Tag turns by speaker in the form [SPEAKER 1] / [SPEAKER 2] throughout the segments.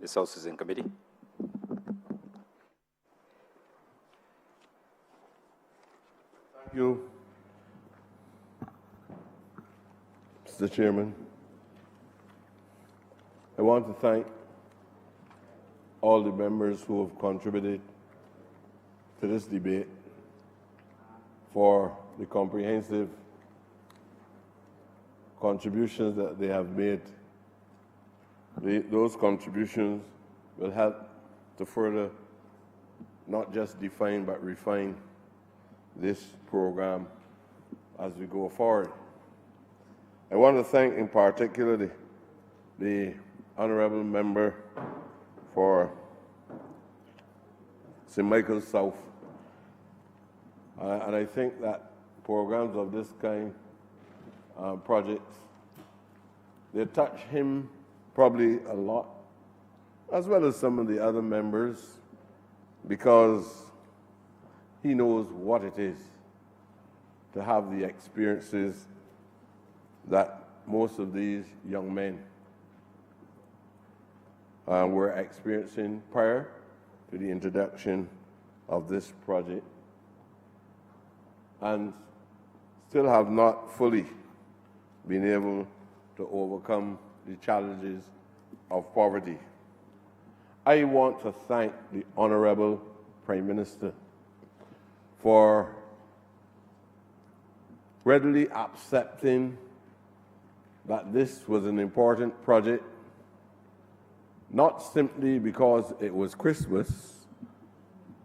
[SPEAKER 1] This House is in committee.
[SPEAKER 2] Thank you, Mr. Chairman. I want to thank all the members who have contributed to this debate for the comprehensive contributions that they have made. Those contributions will help to further not just define but refine this program as we go forward. I want to thank in particular the honourable member for St. Michael South. And I think that programs of this kind, projects, they touch him probably a lot, as well as some of the other members, because he knows what it is to have the experiences that most of these young men were experiencing prior to the introduction of this project, and still have not fully been able to overcome the challenges of poverty. I want to thank the Honourable Prime Minister for readily accepting that this was an important project, not simply because it was Christmas,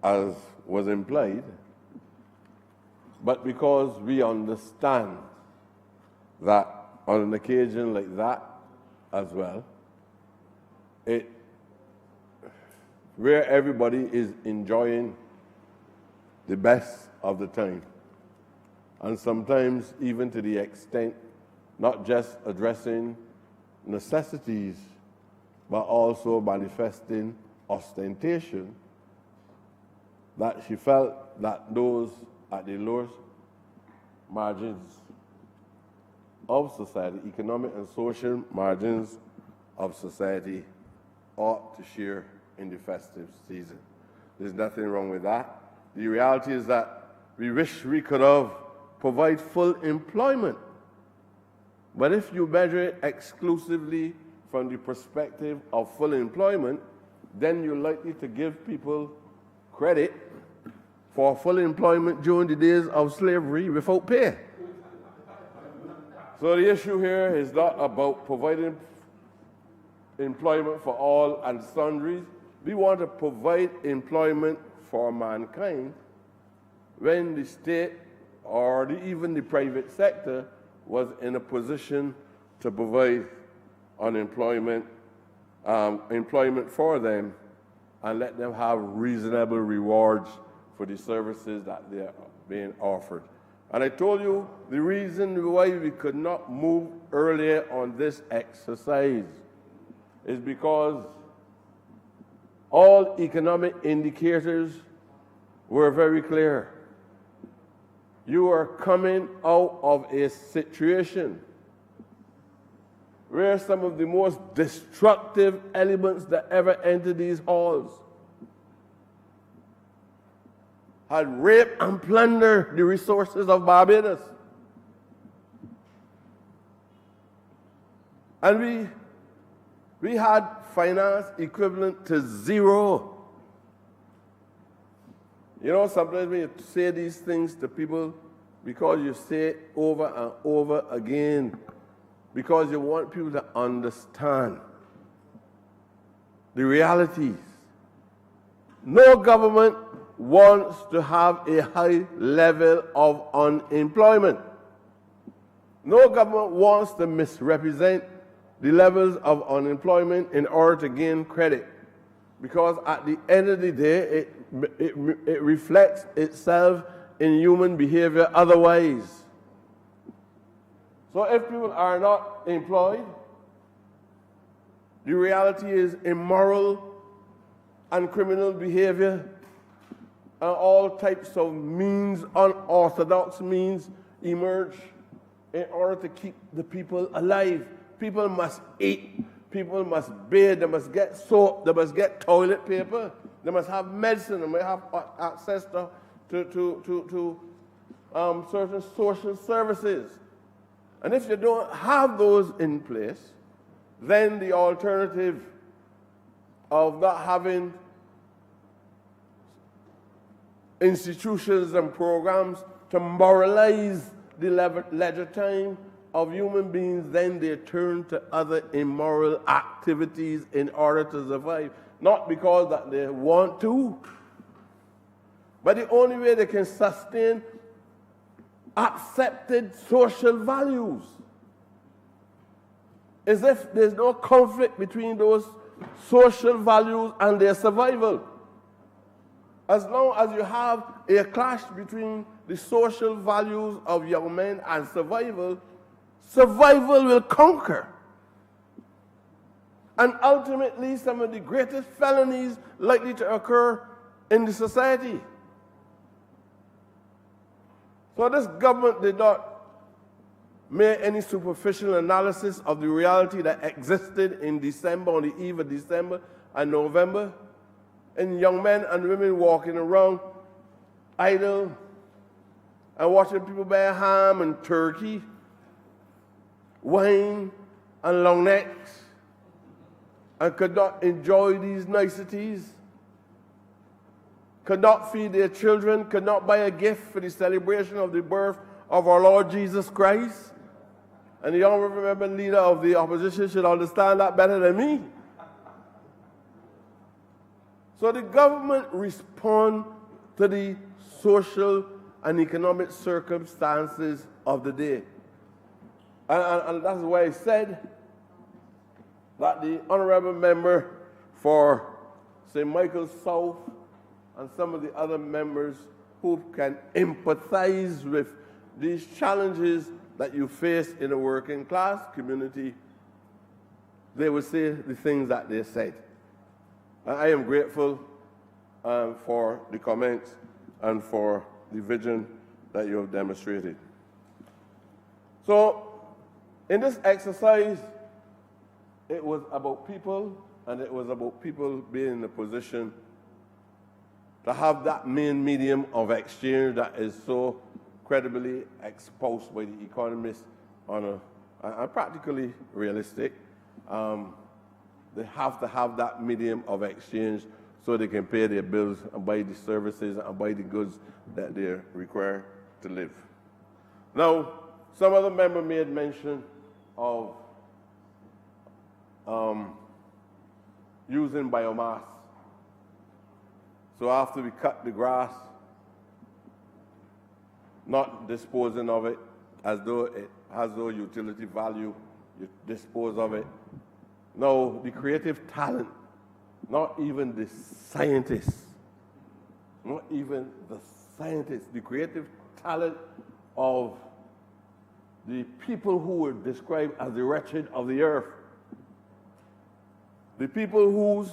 [SPEAKER 2] as was implied, but because we understand that on an occasion like that as well, where everybody is enjoying the best of the time, and sometimes even to the extent not just addressing necessities, but also manifesting ostentation, that she felt that those at the lowest margins of society, economic and social margins of society, ought to share in the festive season. There's nothing wrong with that. The reality is that we wish we could have provided full employment. But if you measure it exclusively from the perspective of full employment, then you're likely to give people credit for full employment during the days of slavery without pay. So the issue here is not about providing employment for all and sundry. We want to provide employment for mankind when the state or even the private sector was in a position to provide employment for them and let them have reasonable rewards for the services that they are being offered. And I told you the reason why we could not move earlier on this exercise is because all economic indicators were very clear. You are coming out of a situation where some of the most destructive elements that ever entered these halls had raped and plundered the resources of Barbados. And we had finance equivalent to zero. You know, sometimes when you say these things to people, because you say it over and over again, because you want people to understand the realities. No government wants to have a high level of unemployment. No government wants to misrepresent the levels of unemployment in order to gain credit, because at the end of the day, it reflects itself in human behavior otherwise. So if people are not employed, the reality is immoral and criminal behavior and all types of means, unorthodox means, emerge in order to keep the people alive. People must eat. People must bathe, they must get soap, they must get toilet paper, they must have medicine, they must have access to certain social services. And if you don't have those in place, then the alternative of not having institutions and programs to moralize the leisure time of human beings, then they turn to other immoral activities in order to survive. Not because that they want to, but the only way they can sustain accepted social values is if there's no conflict between those social values and their survival. As long as you have a clash between the social values of young men and survival, survival will conquer. And ultimately, some of the greatest felonies likely to occur in the society. So this government did not make any superficial analysis of the reality that existed in December, on the eve of December and November, and young men and women walking around idle and watching people buy ham and turkey, wine and long necks, and could not enjoy these niceties, could not feed their children, could not buy a gift for the celebration of the birth of our Lord Jesus Christ. And the honorable member leader of the opposition should understand that better than me. So the government respond to the social and economic circumstances of the day. And that's why I said that the honorable member for St. Michael South and some of the other members who can empathize with these challenges that you face in a working class community, they will say the things that they said. I am grateful for the comments and for the vision that you have demonstrated. So, in this exercise, it was about people, and it was about people being in a position to have that main medium of exchange that is so credibly exposed by the economists on a practically realistic. They have to have that medium of exchange so they can pay their bills and buy the services and buy the goods that they're required to live. Now, some other member made mention of using biomass. So after we cut the grass, not disposing of it as though it has no utility value, you dispose of it. No, the creative talent, not even the scientists, the creative talent of the people who were described as the wretched of the earth, the people who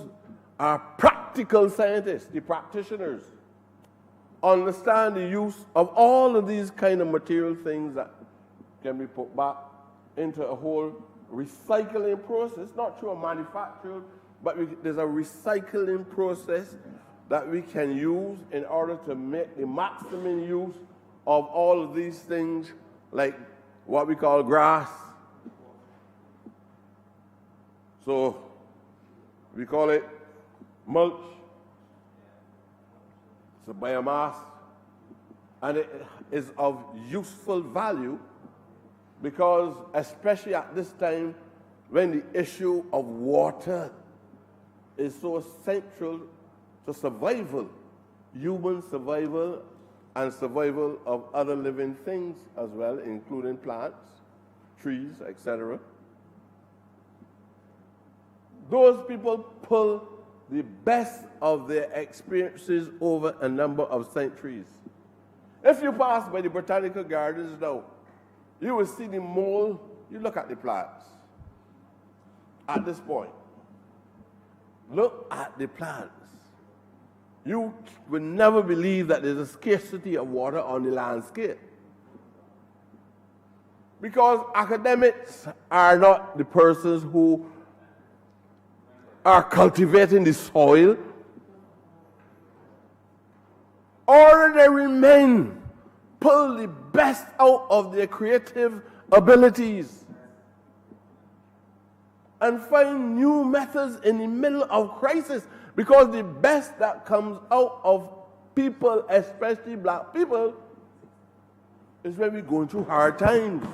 [SPEAKER 2] are practical scientists, the practitioners, understand the use of all of these kind of material things that can be put back into a whole recycling process, not through a manufacturer, but there's a recycling process that we can use in order to make the maximum use of all of these things, like what we call grass. So we call it mulch. It's a biomass, and it is of useful value because, especially at this time when the issue of water is so central to survival, human survival and survival of other living things as well, including plants, trees, etc. Those people pull the best of their experiences over a number of centuries. If you pass by the botanical gardens now, you will see the mold. You look at the plants. At this point, look at the plants. You will never believe that there's a scarcity of water on the landscape. Because academics are not the persons who are cultivating the soil. Ordinary men pull the best out of their creative abilities and find new methods in the middle of crisis, because the best that comes out of people, especially black people, is when we're going through hard times.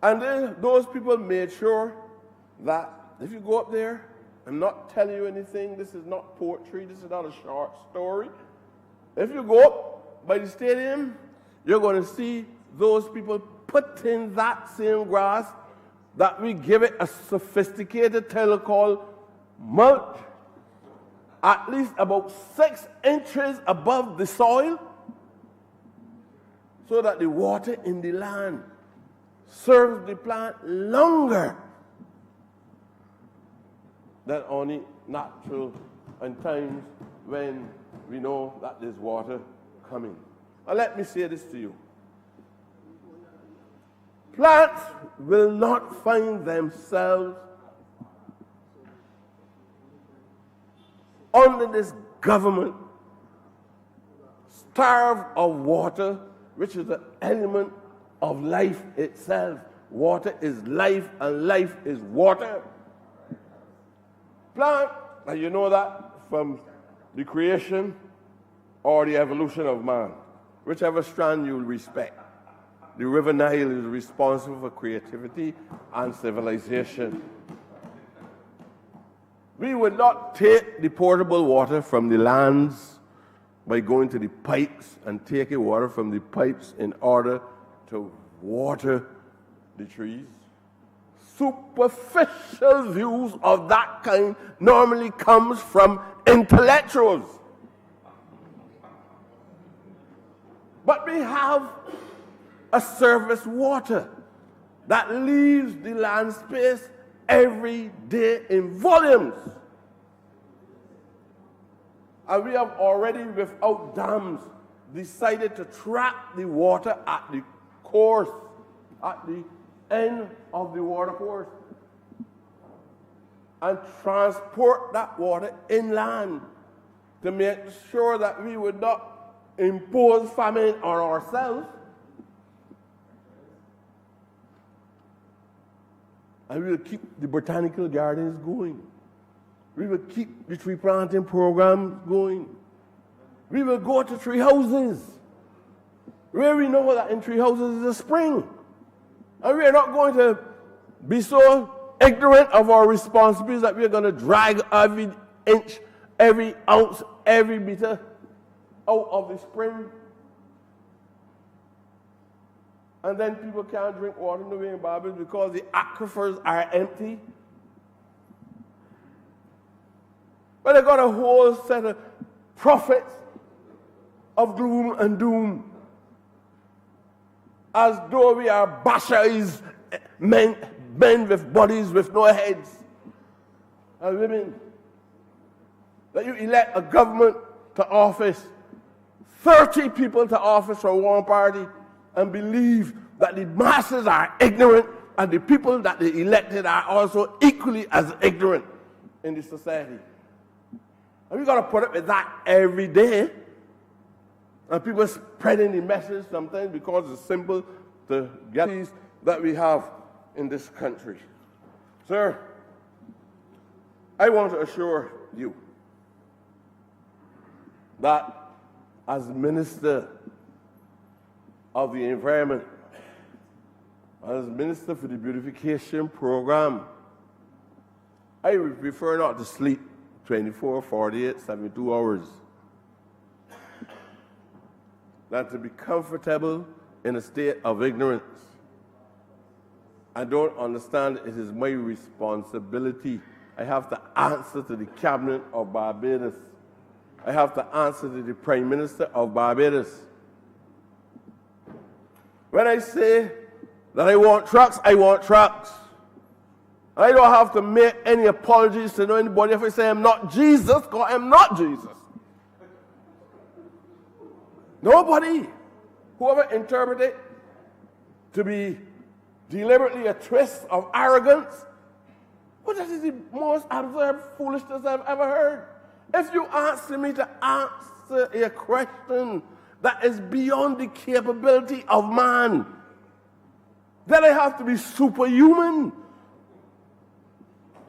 [SPEAKER 2] And those people made sure that if you go up there, I'm not telling you anything, this is not poetry, this is not a short story. If you go up by the stadium, you're going to see those people putting that same grass that we give it a sophisticated title called mulch, at least about 6 inches above the soil, so that the water in the land serves the plant longer than only natural and times when we know that there's water coming. Now let me say this to you. Plants will not find themselves under this government starved of water, which is an element of life itself. Water is life, and life is water. Plant, and you know that from the creation or the evolution of man, whichever strand you respect. The River Nile is responsible for creativity and civilization. We would not take the potable water from the lands by going to the pipes and taking water from the pipes in order to water the trees. Superficial views of that kind normally comes from intellectuals. But we have a surface water that leaves the land space every day in volumes. And we have already, without dams, decided to trap the water at the course, at the end of the water course, and transport that water inland to make sure that we would not impose famine on ourselves. And we will keep the botanical gardens going. We will keep the tree planting programs going. We will go to tree houses where we know that in tree houses is a spring. And we are not going to be so ignorant of our responsibilities that we are going to drag every inch, every ounce, every meter out of the spring. And then people can't drink water in the way in Barbados because the aquifers are empty. But they got a whole set of prophets of gloom and doom, as though we are Bashais, men with bodies with no heads, and women. That you elect a government to office, 30 people to office from one party, and believe that the masses are ignorant and the people that they elected are also equally as ignorant in the society. And we got to put up with that every day. And people spreading the message sometimes because it's simple to get these that we have in this country. Sir, I want to assure you that as Minister of the Environment, as Minister for the Beautification Program, I would prefer not to sleep 24, 48, 72 hours than to be comfortable in a state of ignorance. I don't understand. It is my responsibility. I have to answer to the Cabinet of Barbados. I have to answer to the Prime Minister of Barbados. When I say that I want trucks, I want trucks. I don't have to make any apologies to anybody if I say I'm not Jesus, because I'm not Jesus. Nobody, whoever interpreted it to be deliberately a twist of arrogance. But that is the most absurd foolishness I've ever heard. If you ask me to answer a question that is beyond the capability of man, then I have to be superhuman.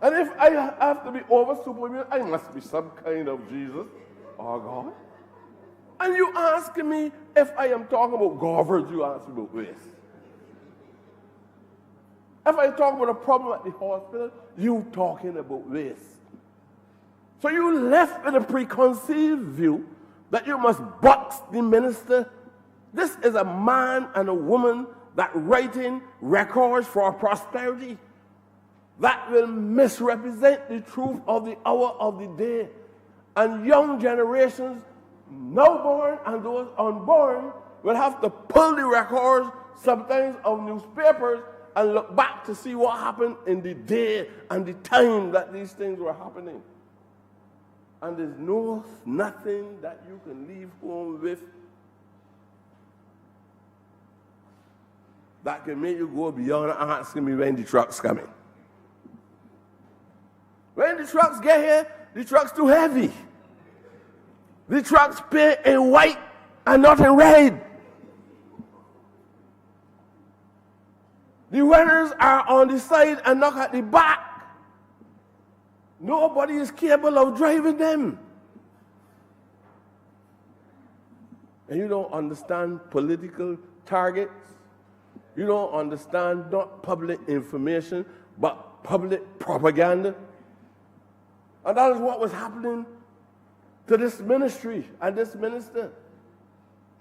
[SPEAKER 2] And if I have to be over superhuman, I must be some kind of Jesus or God. And you ask me if I am talking about governance, you ask me about race. If I talk about a problem at the hospital, you talking about race. So you left with a preconceived view that you must box the minister. This is a man and a woman that writing records for prosperity that will misrepresent the truth of the hour of the day. And young generations, now born and those unborn, will have to pull the records sometimes of newspapers and look back to see what happened in the day and the time that these things were happening. And there's nothing that you can leave home with that can make you go beyond asking me when the truck's coming. When the trucks get here, the truck's too heavy. The trucks paint in white and not in red. The runners are on the side and not at the back. Nobody is capable of driving them. And you don't understand political targets. You don't understand not public information, but public propaganda. And that is what was happening to this ministry and this minister.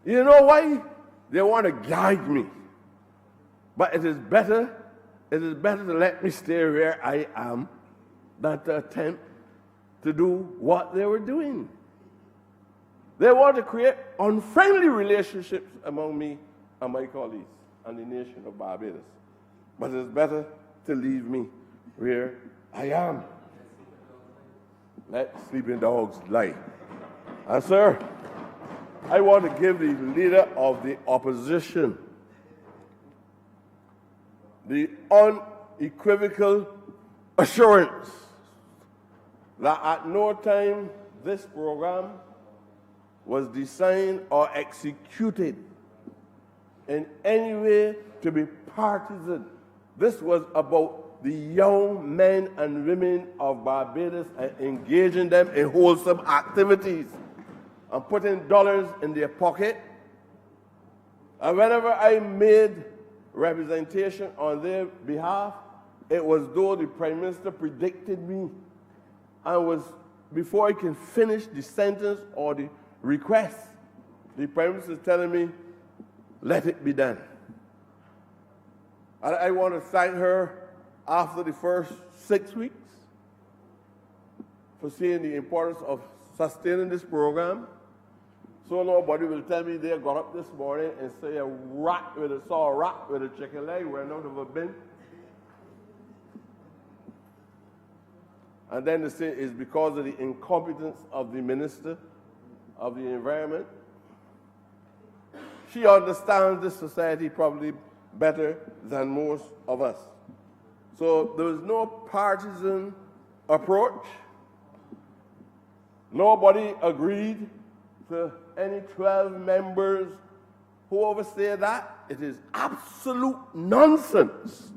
[SPEAKER 2] You know why? They want to guide me. But it is better to let me stay where I am than to attempt to do what they were doing. They want to create unfriendly relationships among me and my colleagues and the nation of Barbados. But it's better to leave me where I am. Let sleeping dogs lie. And sir, I want to give the leader of the opposition the unequivocal assurance that at no time this program was designed or executed in any way to be partisan. This was about the young men and women of Barbados and engaging them in wholesome activities and putting dollars in their pocket. And whenever I made representation on their behalf, it was though the Prime Minister predicted me and was, before I can finish the sentence or the request, the Prime Minister is telling me, let it be done. And I want to thank her after the first 6 weeks for seeing the importance of sustaining this program. So nobody will tell me they got up this morning and say saw a rat with a chicken leg where none of it been. And then they say it's because of the incompetence of the Minister of the Environment. She understands this society probably better than most of us. So there was no partisan approach. Nobody agreed to any 12 members who oversee that. It is absolute nonsense.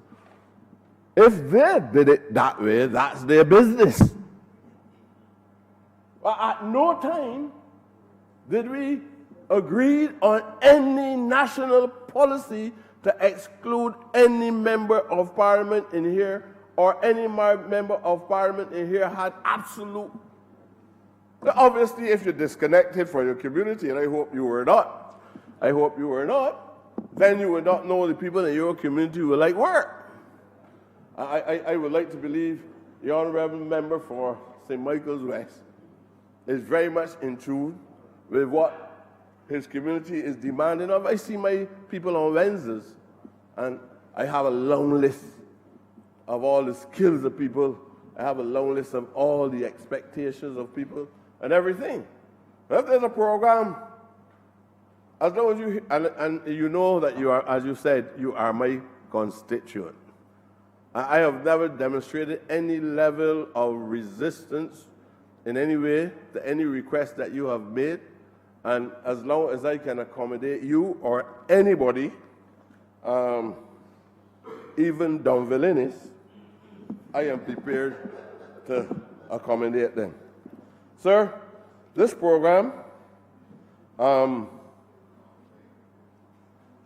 [SPEAKER 2] If they did it that way, that's their business. But at no time did we agree on any national policy to exclude any member of parliament in here, or any member of parliament in here had absolute. Now, obviously, if you're disconnected from your community, and I hope you were not, then you would not know the people in your community who like work. I would like to believe the honorable member for St. Michael's West is very much in tune with what his community is demanding of. I see my people on Wednesdays, and I have a long list of all the skills of people. I have a long list of all the expectations of people and everything. If there's a program, as long as you, and you know that you are, as you said, you are my constituent. I have never demonstrated any level of resistance in any way to any request that you have made. And as long as I can accommodate you or anybody, even Don Villenis, I am prepared to accommodate them. Sir, this program,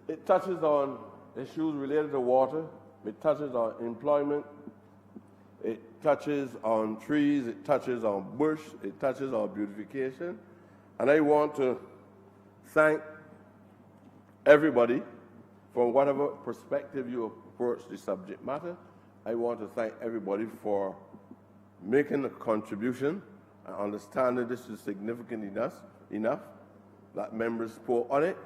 [SPEAKER 2] it touches on issues related to water, it touches on employment, it touches on trees, it touches on bush, it touches on beautification. And I want to thank everybody from whatever perspective you approach the subject matter. I want to thank everybody for making a contribution and understanding this is significant enough that members spoke on it.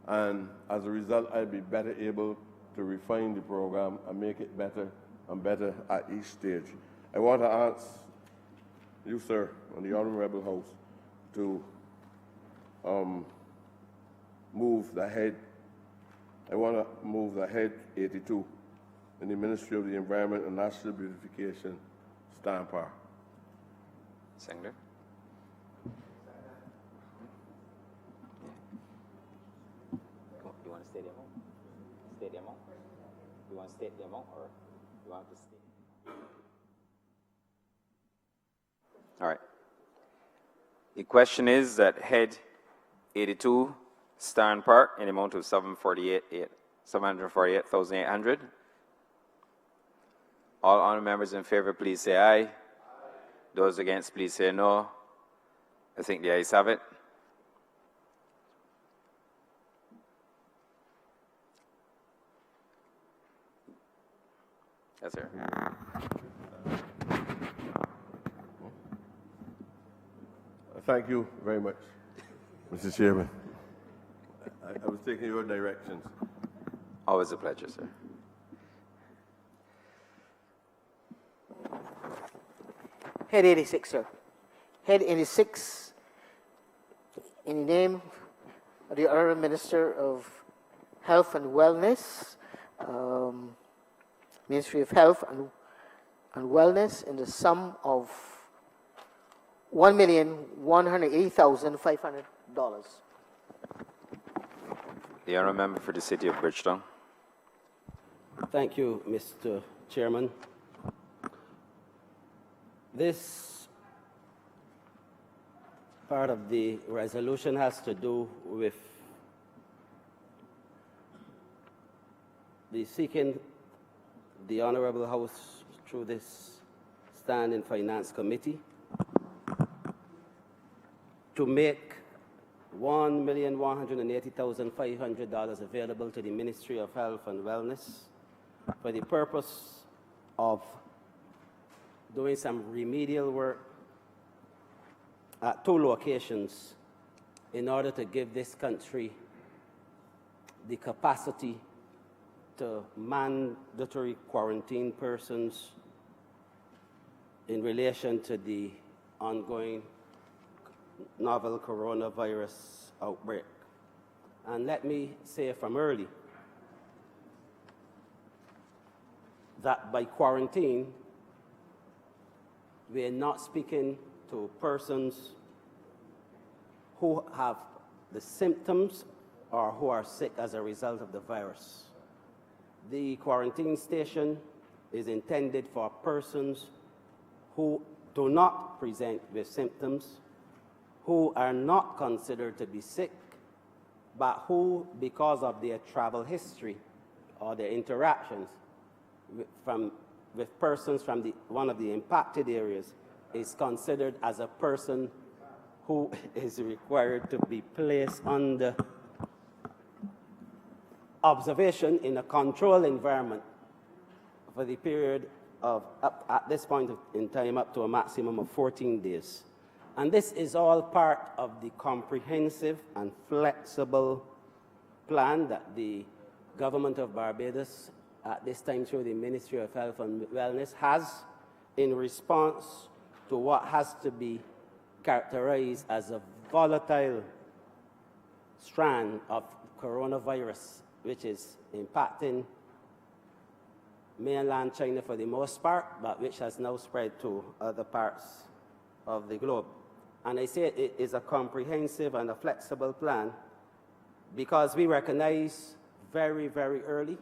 [SPEAKER 2] And as a result, I'll be better able to refine the program and make it better and better at each stage. I want to ask you, sir, and the Honorable House to move the head. I want to move the head 82 in the Ministry of the Environment and National Beautification stand power.
[SPEAKER 1] Senator. You want to state the amount? State the amount? You want to state the amount or you want to state? All right. The question is that head 82 Starn Park in the amount of $748,800. All honourable members in favour, please say aye. Aye. Those against, please say no. I think the ayes have it. Yes, sir.
[SPEAKER 2] Thank you very much, Mr. Chairman. I was taking your directions.
[SPEAKER 1] Always a pleasure, sir.
[SPEAKER 3] Head 86, sir. Head 86, in the name of the Honourable Minister of Health and Wellness, Ministry of Health and Wellness, in the sum of $1,180,500.
[SPEAKER 1] The honourable member for the City of Bridgetown.
[SPEAKER 4] Thank you, Mr. Chairman. This part of the resolution has to do with the seeking the Honourable House through this Standing Finance Committee to make $1,180,500 available to the Ministry of Health and Wellness for the purpose of doing some remedial work at 2 locations in order to give this country the capacity to mandatory quarantine persons in relation to the ongoing novel coronavirus outbreak. And let me say from early that by quarantine, we are not speaking to persons who have the symptoms or who are sick as a result of the virus. The quarantine station is intended for persons who do not present with symptoms, who are not considered to be sick, but who, because of their travel history or their interactions with persons from one of the impacted areas, is considered as a person who is required to be placed under observation in a controlled environment for the period of, at this point in time, up to a maximum of 14 days. And this is all part of the comprehensive and flexible plan that the government of Barbados, at this time through the Ministry of Health and Wellness, has in response to what has to be characterized as a volatile strand of coronavirus, which is impacting mainland China for the most part, but which has now spread to other parts of the globe. And I say it is a comprehensive and a flexible plan because we recognize very, very early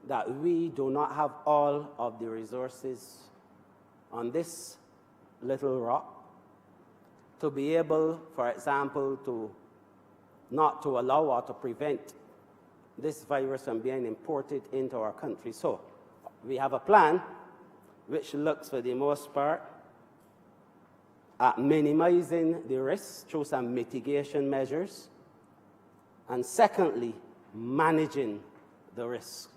[SPEAKER 4] that we do not have all of the resources on this little rock to be able, for example, to not to allow or to prevent this virus from being imported into our country. So we have a plan which looks, for the most part, at minimizing the risks through some mitigation measures, and secondly, managing the risk.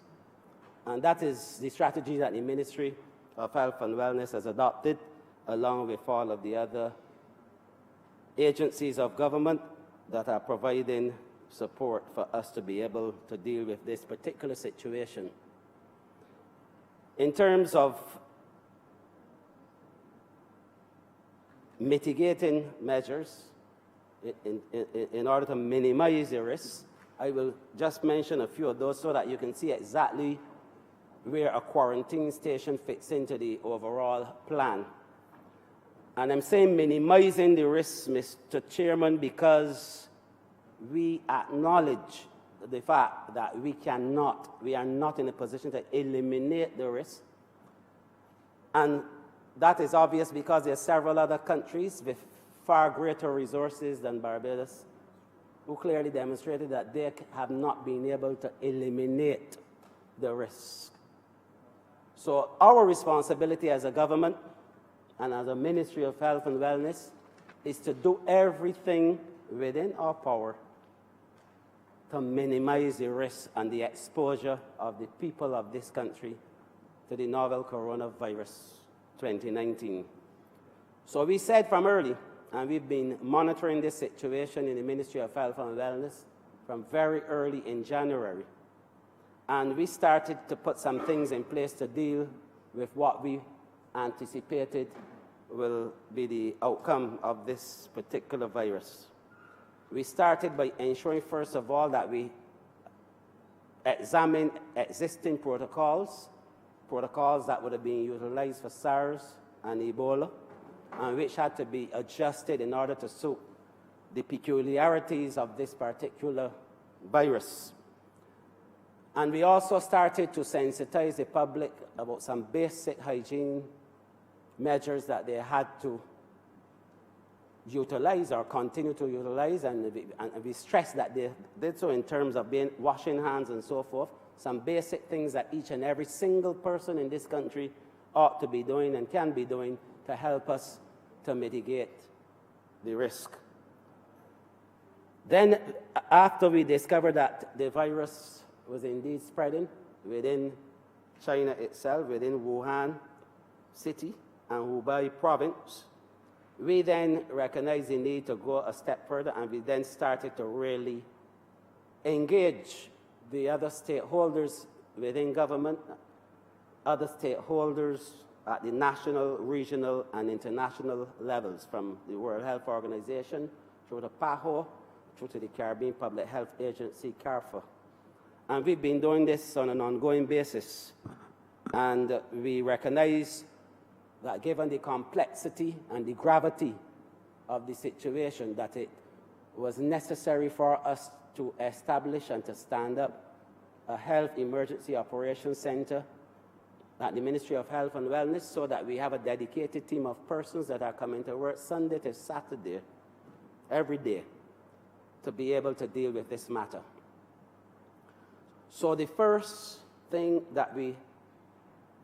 [SPEAKER 4] And that is the strategy that the Ministry of Health and Wellness has adopted, along with all of the other agencies of government that are providing support for us to be able to deal with this particular situation. In terms of mitigating measures, in order to minimize the risks, I will just mention a few of those so that you can see exactly where a quarantine station fits into the overall plan. And I'm saying minimizing the risks, Mr. Chairman, because we acknowledge the fact that we are not in a position to eliminate the risk. And that is obvious because there are several other countries with far greater resources than Barbados who clearly demonstrated that they have not been able to eliminate the risk. So our responsibility as a government and as a Ministry of Health and Wellness is to do everything within our power to minimize the risk and the exposure of the people of this country to the novel coronavirus 2019. So we said from early, and we've been monitoring this situation in the Ministry of Health and Wellness from very early in January. And we started to put some things in place to deal with what we anticipated will be the outcome of this particular virus. We started by ensuring, first of all, that we examine existing protocols that would have been utilized for SARS and Ebola, and which had to be adjusted in order to suit the peculiarities of this particular virus. And we also started to sensitize the public about some basic hygiene measures that they had to utilize or continue to utilize, and we stressed that they did so in terms of washing hands and so forth, some basic things that each and every single person in this country ought to be doing and can be doing to help us to mitigate the risk. Then, after we discovered that the virus was indeed spreading within China itself, within Wuhan city and Hubei province, we then recognized the need to go a step further, and we then started to really engage the other stakeholders within government, other stakeholders at the national, regional, and international levels, from the World Health Organization through to PAHO, through to the Caribbean Public Health Agency, CARPHA. And we've been doing this on an ongoing basis. And we recognize that given the complexity and the gravity of the situation, that it was necessary for us to establish and to stand up a health emergency operations center at the Ministry of Health and Wellness, so that we have a dedicated team of persons that are coming to work Sunday to Saturday, every day, to be able to deal with this matter. So the first thing that we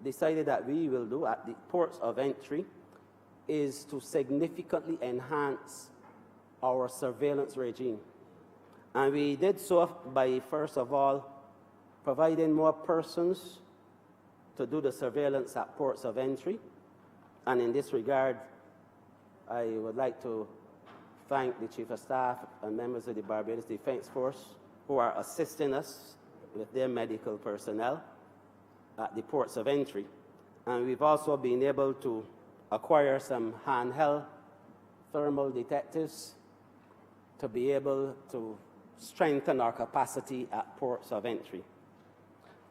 [SPEAKER 4] decided that we will do at the ports of entry is to significantly enhance our surveillance regime. And we did so by, first of all, providing more persons to do the surveillance at ports of entry. And in this regard, I would like to thank the Chief of Staff and members of the Barbados Defense Force who are assisting us with their medical personnel at the ports of entry. And we've also been able to acquire some handheld thermal detectors to be able to strengthen our capacity at ports of entry.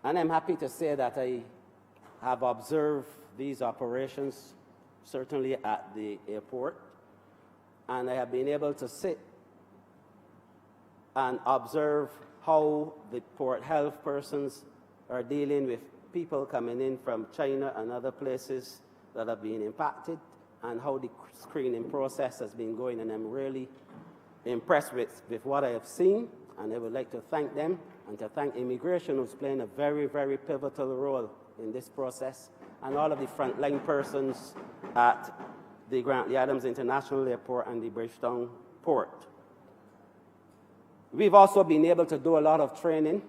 [SPEAKER 4] And I'm happy to say that I have observed these operations, certainly at the airport, and I have been able to sit and observe how the port health persons are dealing with people coming in from China and other places that have been impacted, and how the screening process has been going. And I'm really impressed with what I have seen, and I would like to thank them and to thank Immigration, who's playing a very, very pivotal role in this process, and all of the frontline persons at the Grantley Adams International Airport and the Bridgetown Port. We've also been able to do a lot of training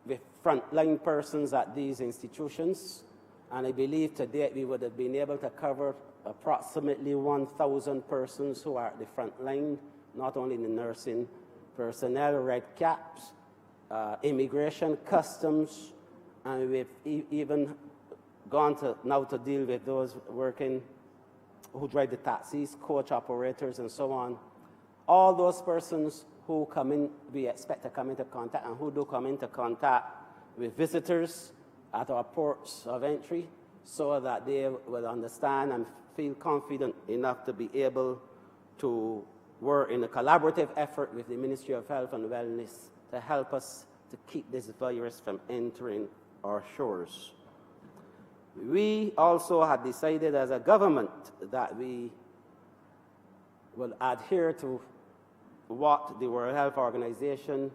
[SPEAKER 4] with frontline persons at these institutions, and I believe to date we would have been able to cover approximately 1,000 persons who are at the front line, not only the nursing personnel, red caps, immigration, customs, and we've even gone to now to deal with those working who drive the taxis, coach operators, and so on. All those persons who come in, we expect to come into contact, and who do come into contact with visitors at our ports of entry, so that they will understand and feel confident enough to be able to work in a collaborative effort with the Ministry of Health and Wellness to help us to keep this virus from entering our shores. We also had decided as a government that we will adhere to what the World Health Organization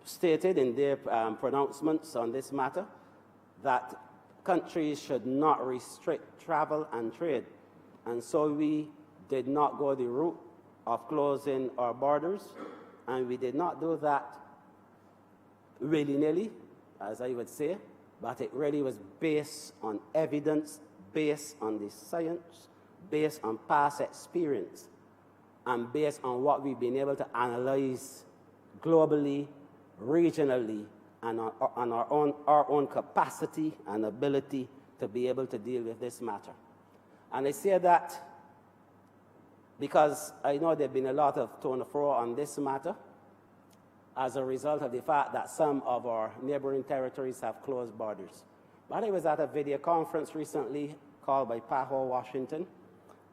[SPEAKER 4] stated in their pronouncements on this matter, that countries should not restrict travel and trade. And so we did not go the route of closing our borders, and we did not do that willy-nilly, as I would say, but it really was based on evidence, based on the science, based on past experience, and based on what we've been able to analyze globally, regionally, and on our own capacity and ability to be able to deal with this matter. And I say that because I know there's been a lot of to and fro on this matter as a result of the fact that some of our neighboring territories have closed borders. But I was at a video conference recently called by PAHO Washington,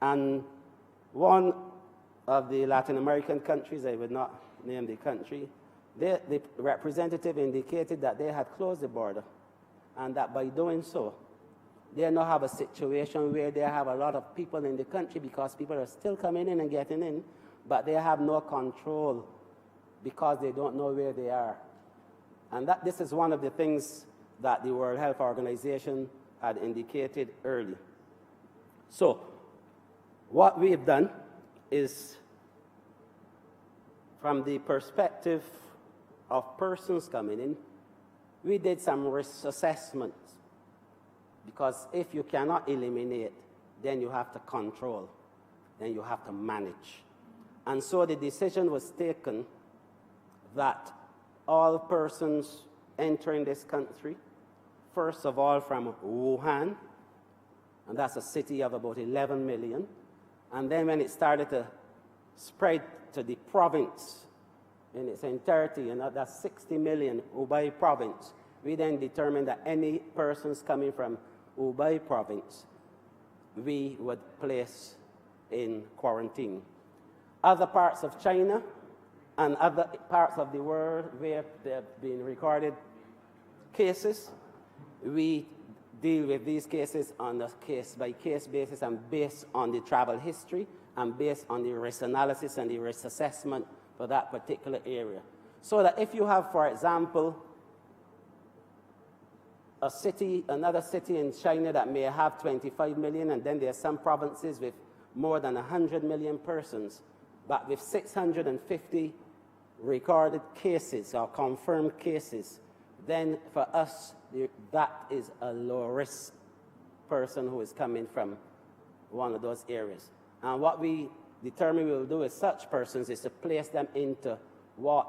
[SPEAKER 4] and one of the Latin American countries, I would not name the country, the representative indicated that they had closed the border, and that by doing so, they now have a situation where they have a lot of people in the country because people are still coming in and getting in, but they have no control because they don't know where they are. And this is one of the things that the World Health Organization had indicated early. So what we've done is, from the perspective of persons coming in, we did some risk assessments, because if you cannot eliminate, then you have to control, then you have to manage. And so the decision was taken that all persons entering this country, first of all from Wuhan, and that's a city of about 11 million, and then when it started to spread to the province in its entirety, and that's 60 million, Hubei province, we then determined that any persons coming from Hubei province, we would place in quarantine. Other parts of China and other parts of the world where there have been recorded cases, we deal with these cases on a case-by-case basis and based on the travel history and based on the risk analysis and the risk assessment for that particular area. So that if you have, for example, another city in China that may have 25 million, and then there are some provinces with more than 100 million persons, but with 650 recorded cases or confirmed cases, then for us, that is a low-risk person who is coming from one of those areas. And what we determine we will do with such persons is to place them into what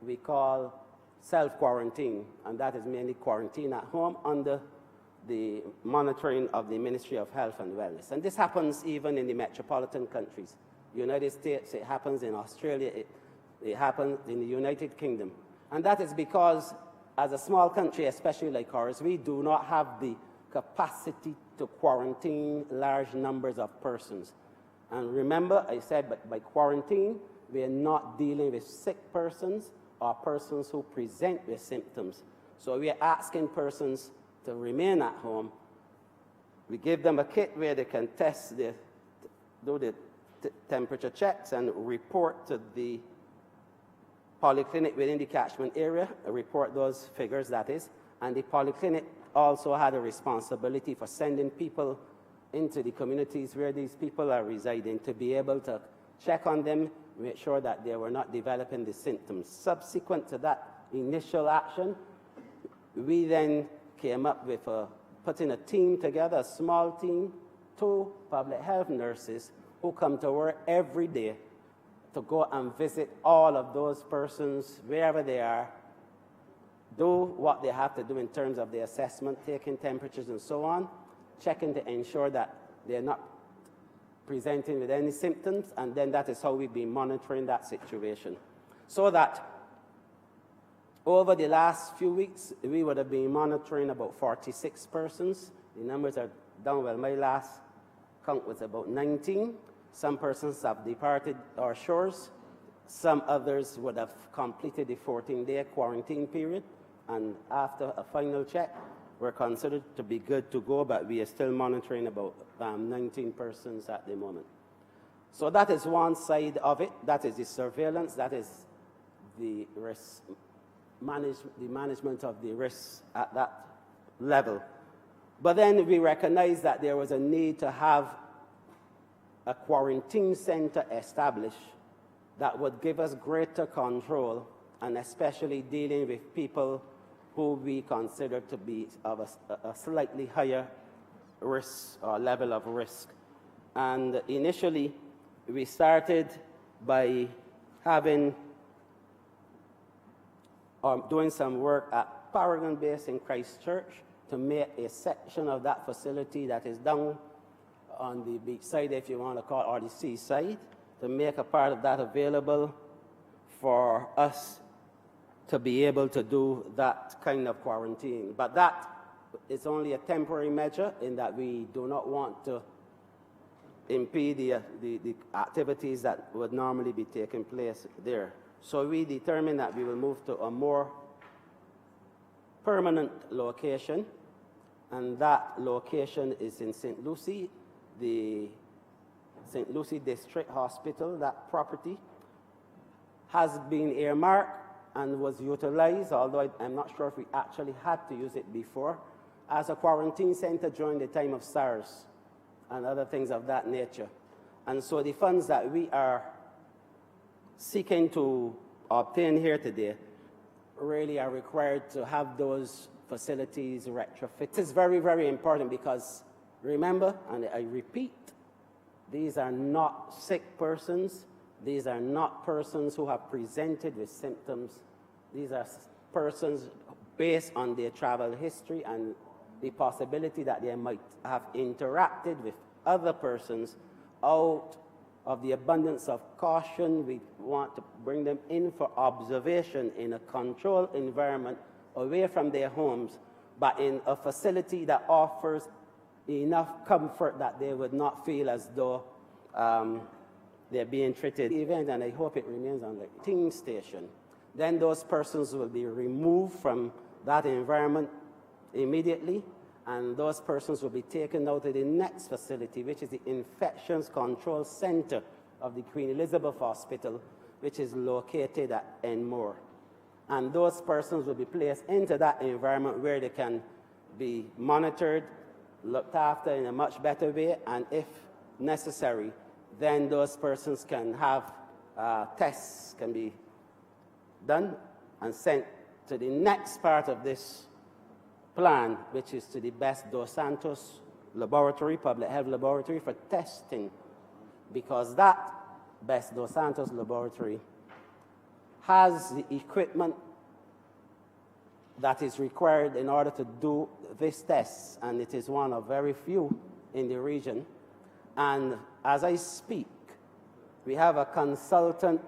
[SPEAKER 4] we call self-quarantine, and that is mainly quarantine at home under the monitoring of the Ministry of Health and Wellness. And this happens even in the metropolitan countries. United States, it happens in Australia, it happens in the United Kingdom. And that is because as a small country, especially like ours, we do not have the capacity to quarantine large numbers of persons. And remember, I said by quarantine, we are not dealing with sick persons or persons who present with symptoms. So we are asking persons to remain at home. We give them a kit where they can do the temperature checks and report to the polyclinic within the catchment area, report those figures, that is. And the polyclinic also had a responsibility for sending people into the communities where these people are residing to be able to check on them, make sure that they were not developing the symptoms. Subsequent to that initial action, we then came up with putting a team together, a small team, 2 public health nurses who come to work every day to go and visit all of those persons wherever they are, do what they have to do in terms of the assessment, taking temperatures and so on, checking to ensure that they're not presenting with any symptoms, and then that is how we've been monitoring that situation. So that over the last few weeks, we would have been monitoring about 46 persons. The numbers are down. Well, my last count was about 19. Some persons have departed our shores. Some others would have completed the 14-day quarantine period. And after a final check, we're considered to be good to go, but we are still monitoring about 19 persons at the moment. So that is one side of it. That is the surveillance. That is the risk the management of the risks at that level. But then we recognized that there was a need to have a quarantine center established that would give us greater control, and especially dealing with people who we consider to be of a slightly higher risk or level of risk. And initially, we started by doing some work at Paragon Base in Christchurch to make a section of that facility that is down on the beach side, if you want to call it, or the seaside, to make a part of that available for us to be able to do that kind of quarantine. But that is only a temporary measure in that we do not want to impede the activities that would normally be taking place there. So we determined that we will move to a more permanent location, and that location is in St. Lucie, the St. Lucie District Hospital. That property has been earmarked and was utilized, although I'm not sure if we actually had to use it before, as a quarantine center during the time of SARS and other things of that nature. And so the funds that we are seeking to obtain here today really are required to have those facilities retrofitted. It's very, very important because, remember, and I repeat, these are not sick persons. These are not persons who have presented with symptoms. These are persons based on their travel history and the possibility that they might have interacted with other persons. Out of the abundance of caution, we want to bring them in for observation in a controlled environment away from their homes, but in a facility that offers enough comfort that they would not feel as though they're being treated event, and I hope it remains on the quarantine station. Then those persons will be removed from that environment immediately, and those persons will be taken out to the next facility, which is the Infections Control Center of the Queen Elizabeth Hospital, which is located at Enmore. And those persons will be placed into that environment where they can be monitored, looked after in a much better way, and if necessary, then those persons can have tests can be done and sent to the next part of this plan, which is to the Best Dos Santos laboratory, public health laboratory, for testing, because that Best Dos Santos laboratory has the equipment that is required in order to do this test, and it is one of very few in the region. And as I speak, we have a consultant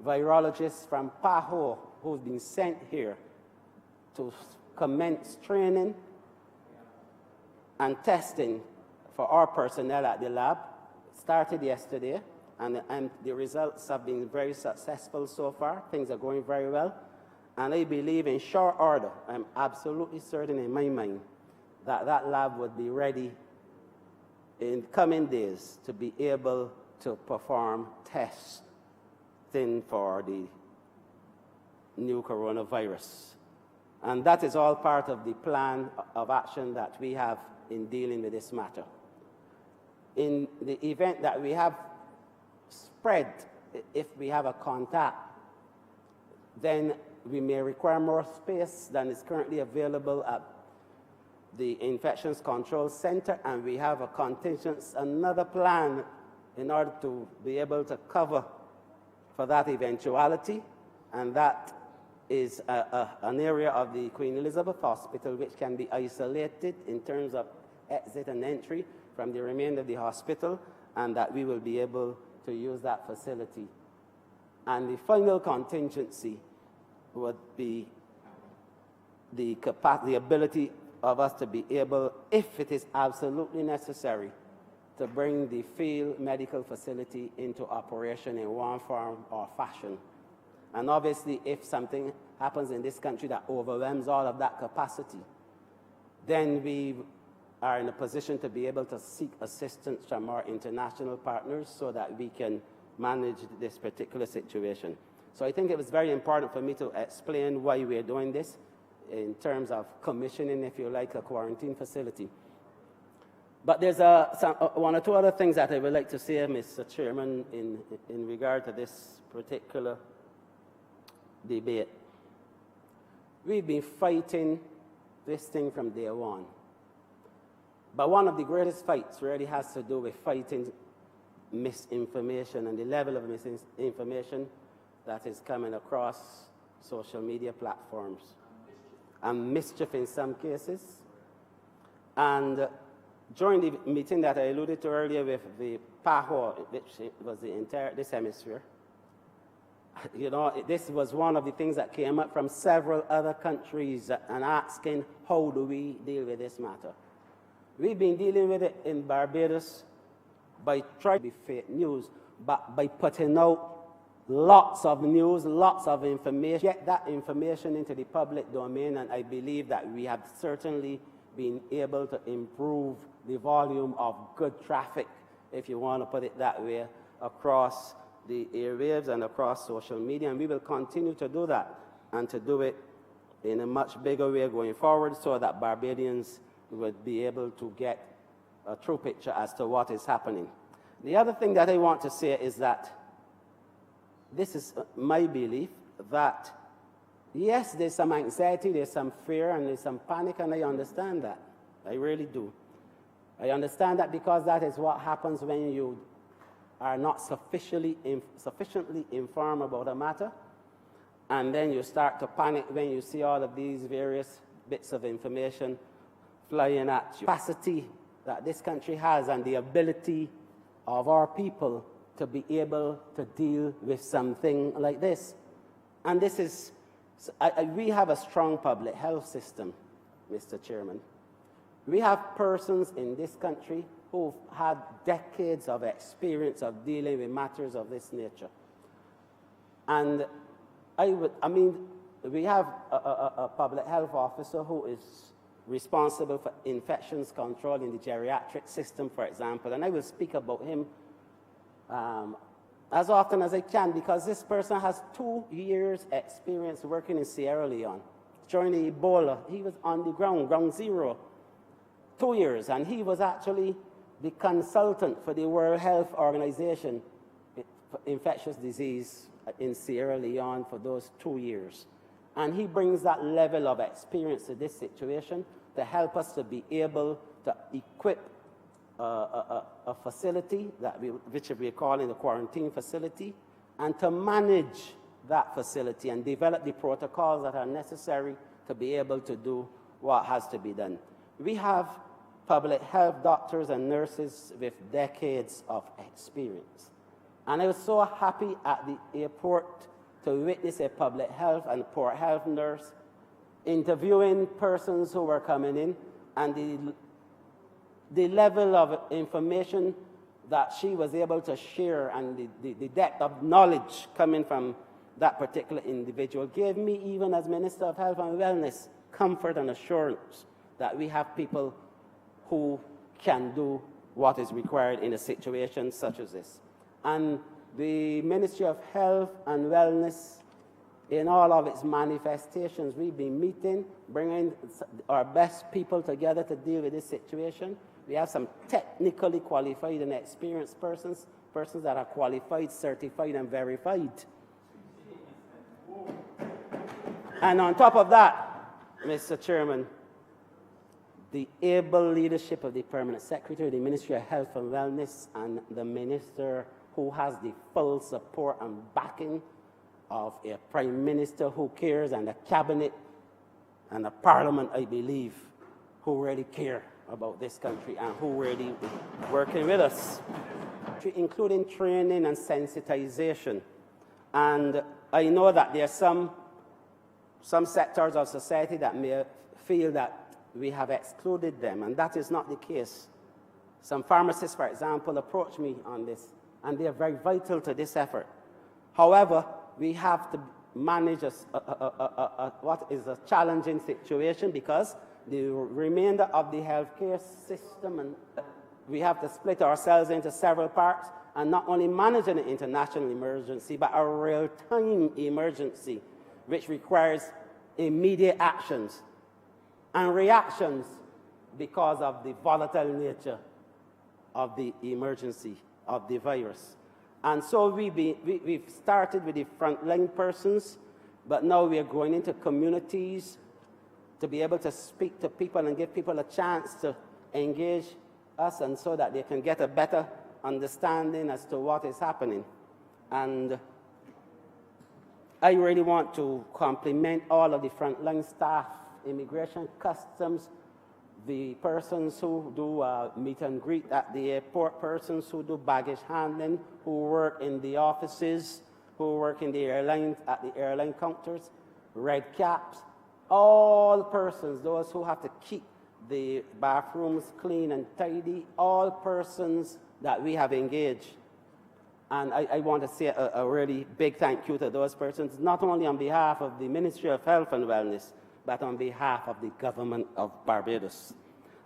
[SPEAKER 4] virologist from PAHO who's been sent here to commence training and testing for our personnel at the lab. Started yesterday, and the results have been very successful so far. Things are going very well. And I believe in short order, I'm absolutely certain in my mind that that lab would be ready in coming days to be able to perform testing for the new coronavirus. And that is all part of the plan of action that we have in dealing with this matter. In the event that we have spread, if we have a contact, then we may require more space than is currently available at the Infections Control Center, and we have a contingency, another plan in order to be able to cover for that eventuality, and that is an area of the Queen Elizabeth Hospital which can be isolated in terms of exit and entry from the remainder of the hospital, and that we will be able to use that facility. And the final contingency would be the ability of us to be able, if it is absolutely necessary, to bring the field medical facility into operation in one form or fashion. And obviously, if something happens in this country that overwhelms all of that capacity, then we are in a position to be able to seek assistance from our international partners so that we can manage this particular situation. So I think it was very important for me to explain why we're doing this in terms of commissioning, if you like, a quarantine facility. But there's one or two other things that I would like to say, Mr. Chairman, in regard to this particular debate. We've been fighting this thing from day one. But one of the greatest fights really has to do with fighting misinformation and the level of misinformation that is coming across social media platforms. And mischief in some cases. And during the meeting that I alluded to earlier with the PAHO, which was this hemisphere, you know, this was one of the things that came up from several other countries and asking, how do we deal with this matter? We've been dealing with it in Barbados by trying to be fake news, but by putting out lots of news, lots of information, get that information into the public domain, and I believe that we have certainly been able to improve the volume of good traffic, if you want to put it that way, across the airwaves and across social media, and we will continue to do that, and to do it in a much bigger way going forward so that Barbadians would be able to get a true picture as to what is happening. The other thing that I want to say is that this is my belief that, yes, there's some anxiety, there's some fear, and there's some panic, and I understand that. I really do. I understand that because that is what happens when you are not sufficiently informed about a matter, and then you start to panic when you see all of these various bits of information flying at you. Capacity that this country has and the ability of our people to be able to deal with something like this. And this is, we have a strong public health system, Mr. Chairman. We have persons in this country who've had decades of experience of dealing with matters of this nature. And we have a public health officer who is responsible for infections control in the geriatric system, for example, and I will speak about him as often as I can, because this person has 2 years experience working in Sierra Leone. During the Ebola, he was on the ground zero, 2 years, and he was actually the consultant for the World Health Organization for infectious disease in Sierra Leone for those 2 years. And he brings that level of experience to this situation to help us to be able to equip a facility which we're calling the quarantine facility, and to manage that facility and develop the protocols that are necessary to be able to do what has to be done. We have public health doctors and nurses with decades of experience. And I was so happy at the airport to witness a public health and port health nurse interviewing persons who were coming in, and the level of information that she was able to share and the depth of knowledge coming from that particular individual gave me, even as Minister of Health and Wellness, comfort and assurance that we have people who can do what is required in a situation such as this. And the Ministry of Health and Wellness, in all of its manifestations, we've been meeting, bringing our best people together to deal with this situation. We have some technically qualified and experienced persons that are qualified, certified, and verified. And on top of that, Mr. Chairman, the able leadership of the Permanent Secretary, the Ministry of Health and Wellness, and the Minister who has the full support and backing of a Prime Minister who cares, and a Cabinet and a Parliament, I believe, who really care about this country and who really working with us, including training and sensitization. And I know that there are some sectors of society that may feel that we have excluded them, and that is not the case. Some pharmacists, for example, approach me on this, and they are very vital to this effort. However, we have to manage what is a challenging situation, because the remainder of the healthcare system, and we have to split ourselves into several parts, and not only manage an international emergency, but a real-time emergency, which requires immediate actions and reactions because of the volatile nature of the emergency of the virus. And so we've started with the frontline persons, but now we are going into communities to be able to speak to people and give people a chance to engage us, and so that they can get a better understanding as to what is happening. And I really want to compliment all of the frontline staff, immigration, customs, the persons who do meet and greet at the airport, persons who do baggage handling, who work in the offices, who work in the airlines, at the airline counters, red caps, all persons, those who have to keep the bathrooms clean and tidy, all persons that we have engaged. And I want to say a really big thank you to those persons, not only on behalf of the Ministry of Health and Wellness, but on behalf of the government of Barbados.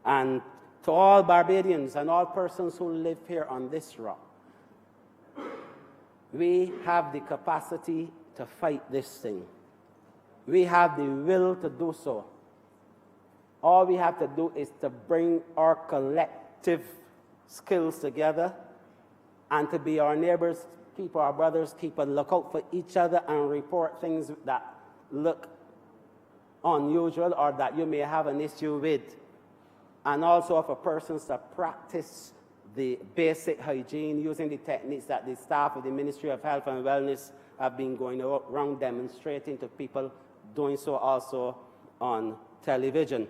[SPEAKER 4] And to all Barbadians and all persons who live here on this rock, we have the capacity to fight this thing. We have the will to do so. All we have to do is to bring our collective skills together and to be our neighbors, keep our brothers, keep a lookout for each other, and report things that look unusual or that you may have an issue with. And also for persons to practice the basic hygiene using the techniques that the staff of the Ministry of Health and Wellness have been going around demonstrating to people, doing so also on television.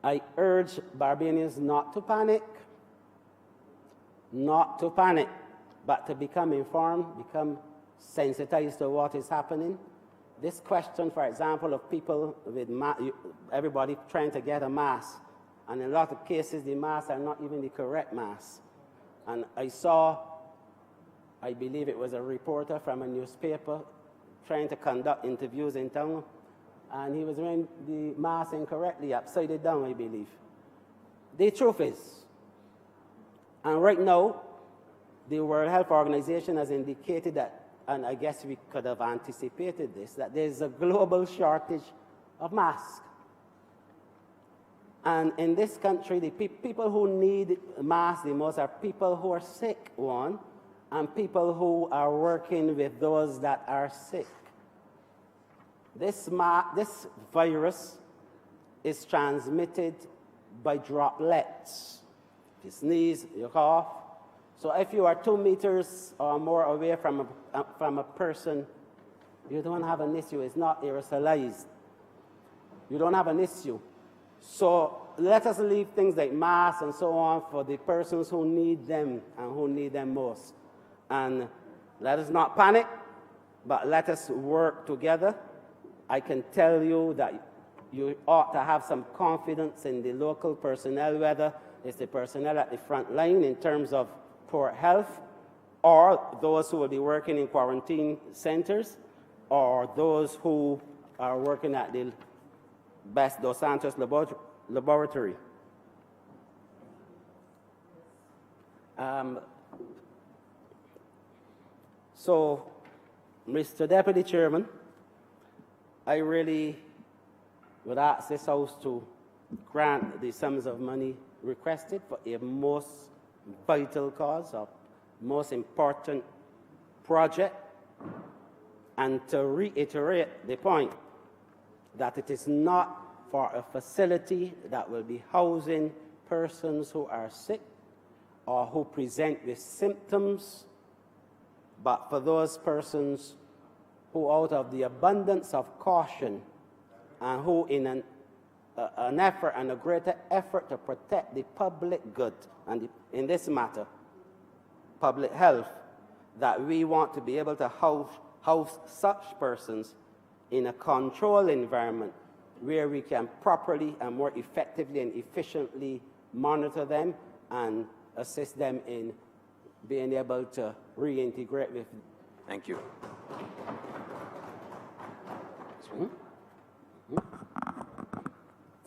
[SPEAKER 4] I urge Barbadians not to panic, but to become informed, become sensitized to what is happening. This question, for example, of people with everybody trying to get a mask, and in a lot of cases, the masks are not even the correct masks. And I saw, I believe it was a reporter from a newspaper trying to conduct interviews in town, and he was wearing the mask incorrectly, upside it down, I believe. The truth is, and right now, the World Health Organization has indicated that, and I guess we could have anticipated this, that there's a global shortage of masks. And in this country, the people who need masks the most are people who are sick, one, and people who are working with those that are sick. This virus is transmitted by droplets. You sneeze, you cough. So if you are 2 meters or more away from a person, you don't have an issue. It's not aerosolized. You don't have an issue. So let us leave things like masks and so on for the persons who need them and who need them most. And let us not panic, but let us work together I can tell you that you ought to have some confidence in the local personnel, whether it's the personnel at the front line in terms of poor health, or those who will be working in quarantine centers, or those who are working at the Best Dos Santos laboratory. So, Mr. Deputy Chairman, I really would ask this House to grant the sums of money requested for a most vital cause, or most important project, and to reiterate the point that it is not for a facility that will be housing persons who are sick or who present with symptoms, but for those persons who, out of the abundance of caution and who, in an effort and a greater effort to protect the public good, and in this matter, public health, that we want to be able to house such persons in a controlled environment where we can properly and more effectively and efficiently monitor them and assist them in being able to reintegrate with.
[SPEAKER 1] Thank you.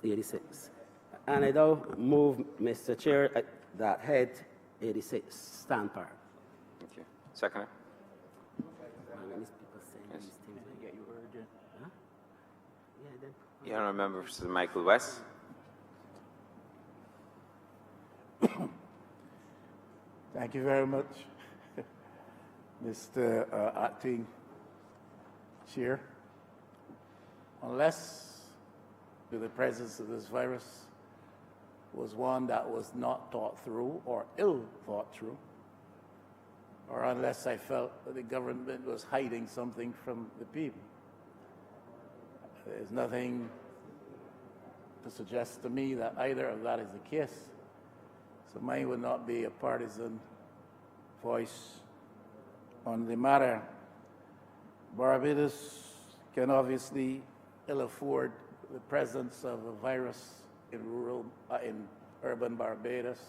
[SPEAKER 4] 86. And I now move, Mr. Chair, that head 86, stand part.
[SPEAKER 1] Thank you. Second. Yes. The Honourable Member for Sir Michael West.
[SPEAKER 5] Thank you very much, Mr. Acting Chair. Unless the presence of this virus was one that was not thought through or ill thought through, or unless I felt that the government was hiding something from the people. There's nothing to suggest to me that either of that is the case. So mine would not be a partisan voice on the matter. Barbados can obviously ill afford the presence of a virus in urban Barbados.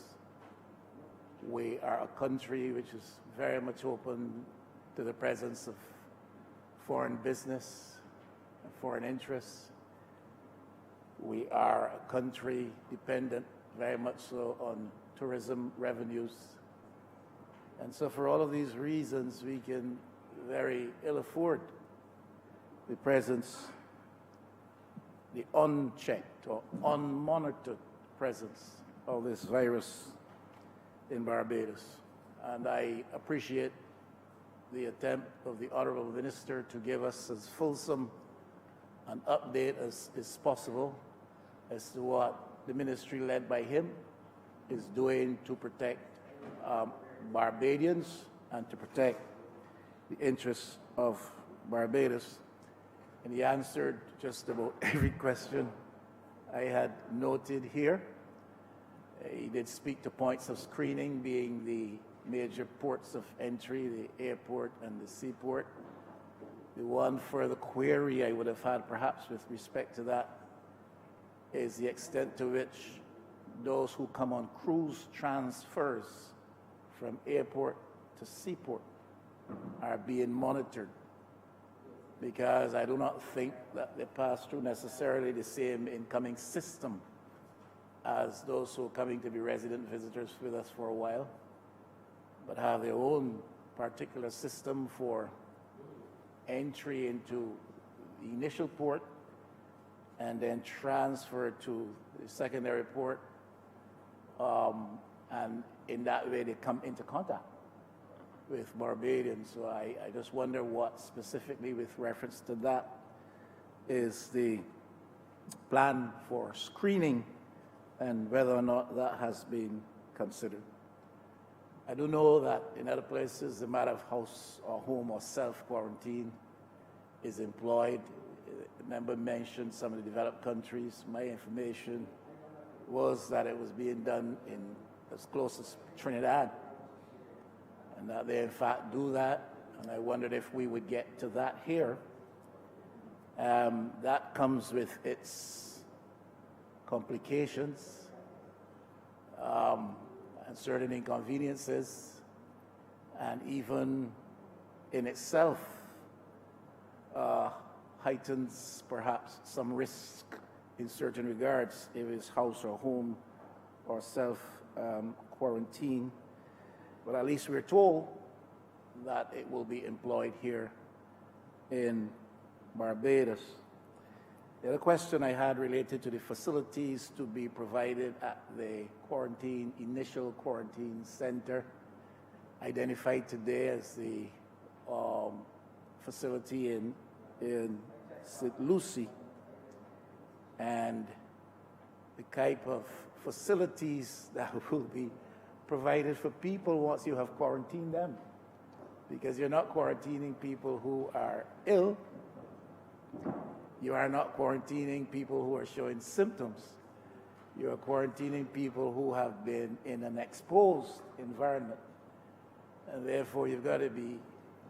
[SPEAKER 5] We are a country which is very much open to the presence of foreign business and foreign interests. We are a country dependent very much so on tourism revenues. And so for all of these reasons, we can very ill afford the presence, the unchecked or unmonitored presence of this virus in Barbados. And I appreciate the attempt of the Honourable Minister to give us as fulsome an update as is possible as to what the ministry led by him is doing to protect Barbadians and to protect the interests of Barbados. And he answered just about every question I had noted here. He did speak to points of screening being the major ports of entry, the airport and the seaport. The one further query I would have had perhaps with respect to that is the extent to which those who come on cruise transfers from airport to seaport are being monitored, because I do not think that they pass through necessarily the same incoming system as those who are coming to be resident visitors with us for a while, but have their own particular system for entry into the initial port and then transfer to the secondary port, and in that way they come into contact with Barbadians. So I just wonder what specifically with reference to that is the plan for screening and whether or not that has been considered. I do know that in other places the matter of house or home or self-quarantine is employed. The member mentioned some of the developed countries. My information was that it was being done in as close as Trinidad, and that they in fact do that. And I wondered if we would get to that here. That comes with its complications and certain inconveniences, and even in itself heightens perhaps some risk in certain regards if it's house or home or self quarantine. But at least we're told that it will be employed here in Barbados. The other question I had related to the facilities to be provided at the initial quarantine center, identified today as the facility in St. Lucie, and the type of facilities that will be provided for people once you have quarantined them. Because you're not quarantining people who are ill, you are not quarantining people who are showing symptoms. You are quarantining people who have been in an exposed environment. And therefore, you've got to be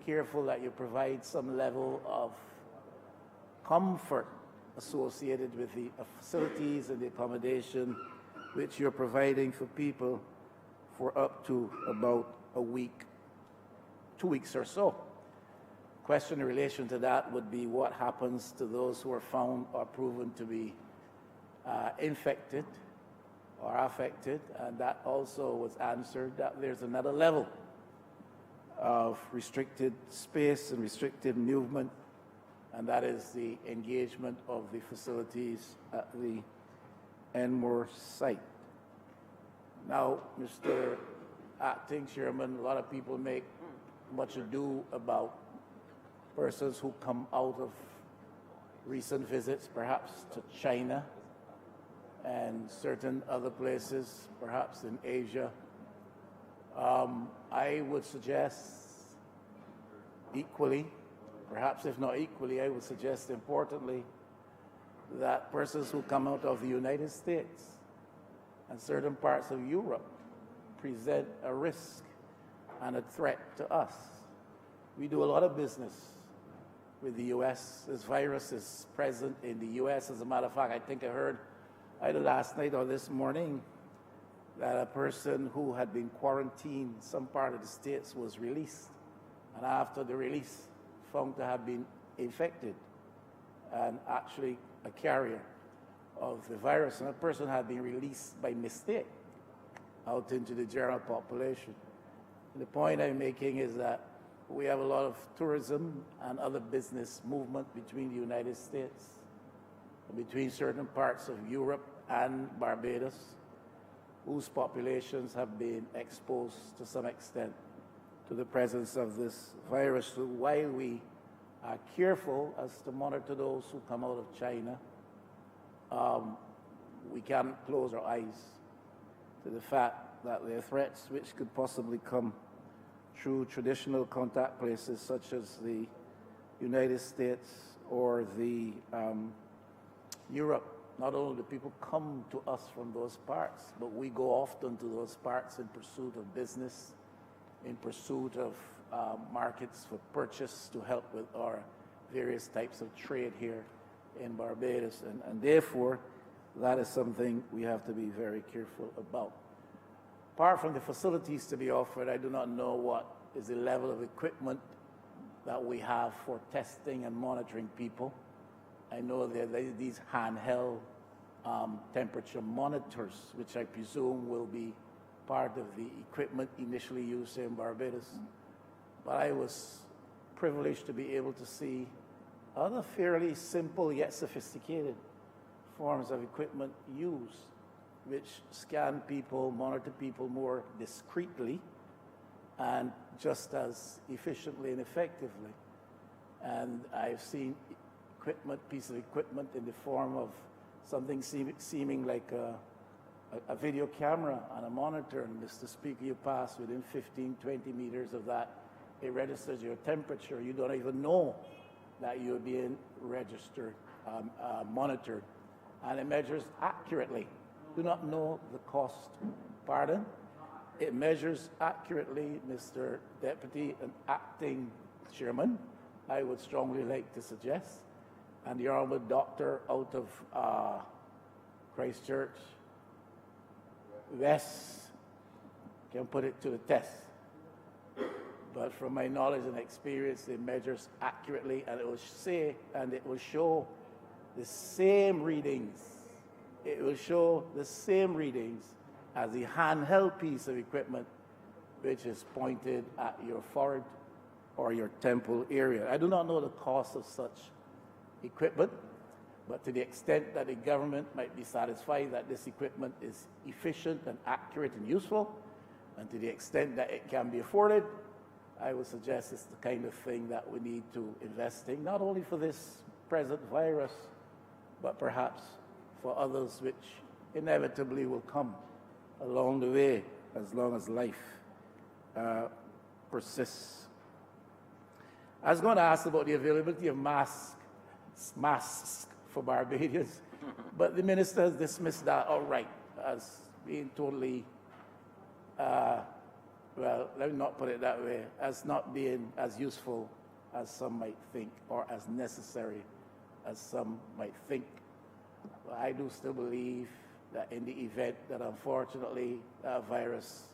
[SPEAKER 5] careful that you provide some level of comfort associated with the facilities and the accommodation which you're providing for people for up to about a week, 2 weeks or so. Question in relation to that would be what happens to those who are found or proven to be infected or affected, and that also was answered that there's another level of restricted space and restricted movement, and that is the engagement of the facilities at the Enmore site. Now, Mr. Acting Chairman, a lot of people make much ado about persons who come out of recent visits, perhaps to China and certain other places, perhaps in Asia. I would suggest equally, perhaps if not equally, I would suggest importantly, that persons who come out of the United States and certain parts of Europe present a risk and a threat to us. We do a lot of business with the U.S. This virus is present in the U.S. As a matter of fact, I think I heard either last night or this morning that a person who had been quarantined in some part of the States was released, and after the release found to have been infected and actually a carrier of the virus, and a person had been released by mistake out into the general population. And the point I'm making is that we have a lot of tourism and other business movement between the United States, between certain parts of Europe and Barbados, whose populations have been exposed to some extent to the presence of this virus. So while we are careful as to monitor those who come out of China, we can't close our eyes to the fact that there are threats which could possibly come through traditional contact places such as the United States or the Europe. Not only do people come to us from those parts, but we go often to those parts in pursuit of business, in pursuit of markets for purchase to help with our various types of trade here in Barbados. And therefore, that is something we have to be very careful about. Apart from the facilities to be offered, I do not know what is the level of equipment that we have for testing and monitoring people. I know that there are these handheld temperature monitors, which I presume will be part of the equipment initially used in Barbados. But I was privileged to be able to see other fairly simple yet sophisticated forms of equipment used, which scan people, monitor people more discreetly and just as efficiently and effectively. And I've seen pieces of equipment in the form of something seeming like a video camera and a monitor, and Mr. Speaker, you pass within 15, 20 meters of that, it registers your temperature. You don't even know that you're being registered, monitored, and it measures accurately. Do not know the cost. Pardon? It measures accurately, Mr. Deputy and Acting Chairman, I would strongly like to suggest. and the honorable doctor out of Christchurch West can put it to the test. But from my knowledge and experience, it measures accurately, and it will say, and it will show the same readings. It will show the same readings as the handheld piece of equipment which is pointed at your forehead or your temple area. I do not know the cost of such equipment, but to the extent that the government might be satisfied that this equipment is efficient and accurate and useful, and to the extent that it can be afforded, I would suggest it's the kind of thing that we need to invest in, not only for this present virus, but perhaps for others which inevitably will come along the way as long as life persists. I was going to ask about the availability of masks for Barbadians, but the minister has dismissed that outright as being totally, well, let me not put it that way, as not being as useful as some might think or as necessary as some might think. But I do still believe that in the event that unfortunately that virus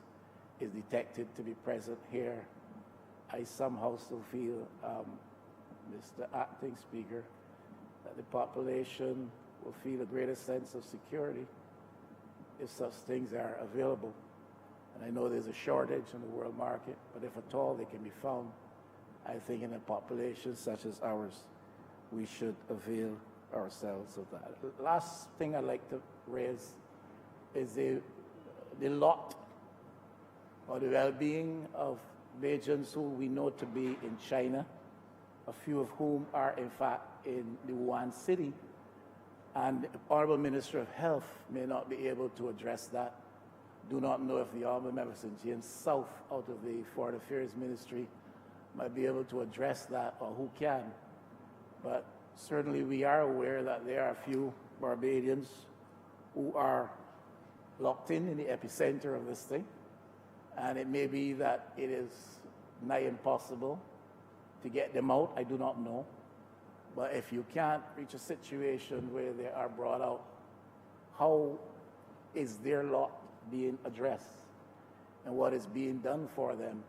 [SPEAKER 5] is detected to be present here, I somehow still feel, Mr. Acting Speaker, that the population will feel a greater sense of security if such things are available. And I know there's a shortage in the world market, but if at all they can be found, I think in a population such as ours, we should avail ourselves of that. The last thing I'd like to raise is the lot or the well-being of Bajans who we know to be in China, a few of whom are in fact in the Wuhan city, and the Honorable Minister of Health may not be able to address that. Do not know if the Honorable Member St. James South out of the Foreign Affairs Ministry might be able to address that, or who can. But certainly we are aware that there are a few Barbadians who are locked in the epicenter of this thing, and it may be that it is nigh impossible to get them out. I do not know. But if you can't reach a situation where they are brought out, how is their lot being addressed? And what is being done for them?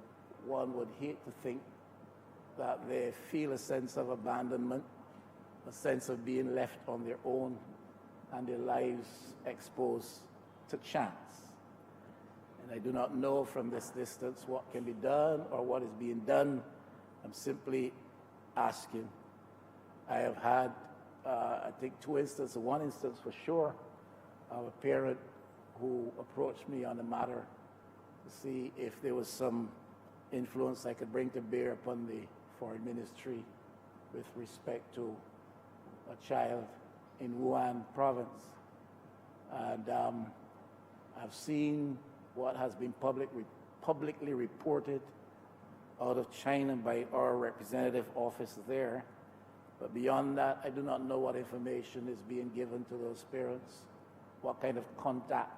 [SPEAKER 5] One would hate to think that they feel a sense of abandonment, a sense of being left on their own, and their lives exposed to chance. And I do not know from this distance what can be done or what is being done. I'm simply asking. I have had, I think, two instances, one instance for sure, of a parent who approached me on the matter to see if there was some influence I could bring to bear upon the Foreign Ministry with respect to a child in Wuhan province. And I've seen what has been publicly reported out of China by our representative office there. But beyond that, I do not know what information is being given to those parents, what kind of contact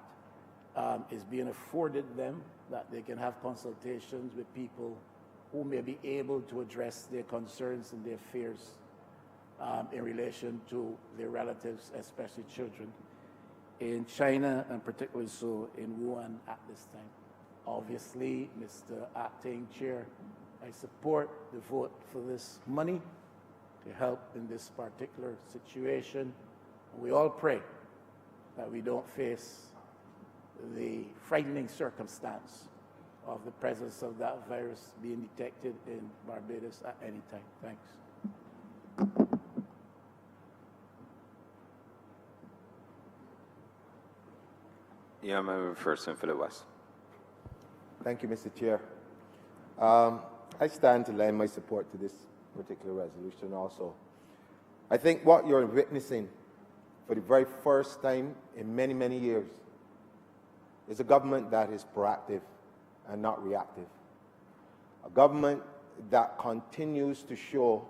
[SPEAKER 5] is being afforded them, that they can have consultations with people who may be able to address their concerns and their fears in relation to their relatives, especially children, in China, and particularly so in Wuhan at this time. Obviously, Mr. Acting Chair, I support the vote for this money to help in this particular situation. We all pray that we don't face the frightening circumstance of the presence of that virus being detected in Barbados at any time. Thanks.
[SPEAKER 1] Yeah, Member First and for the West.
[SPEAKER 6] Thank you, Mr. Chair. I stand to lend my support to this particular resolution also. I think what you're witnessing for the very first time in many, many years is a government that is proactive and not reactive. A government that continues to show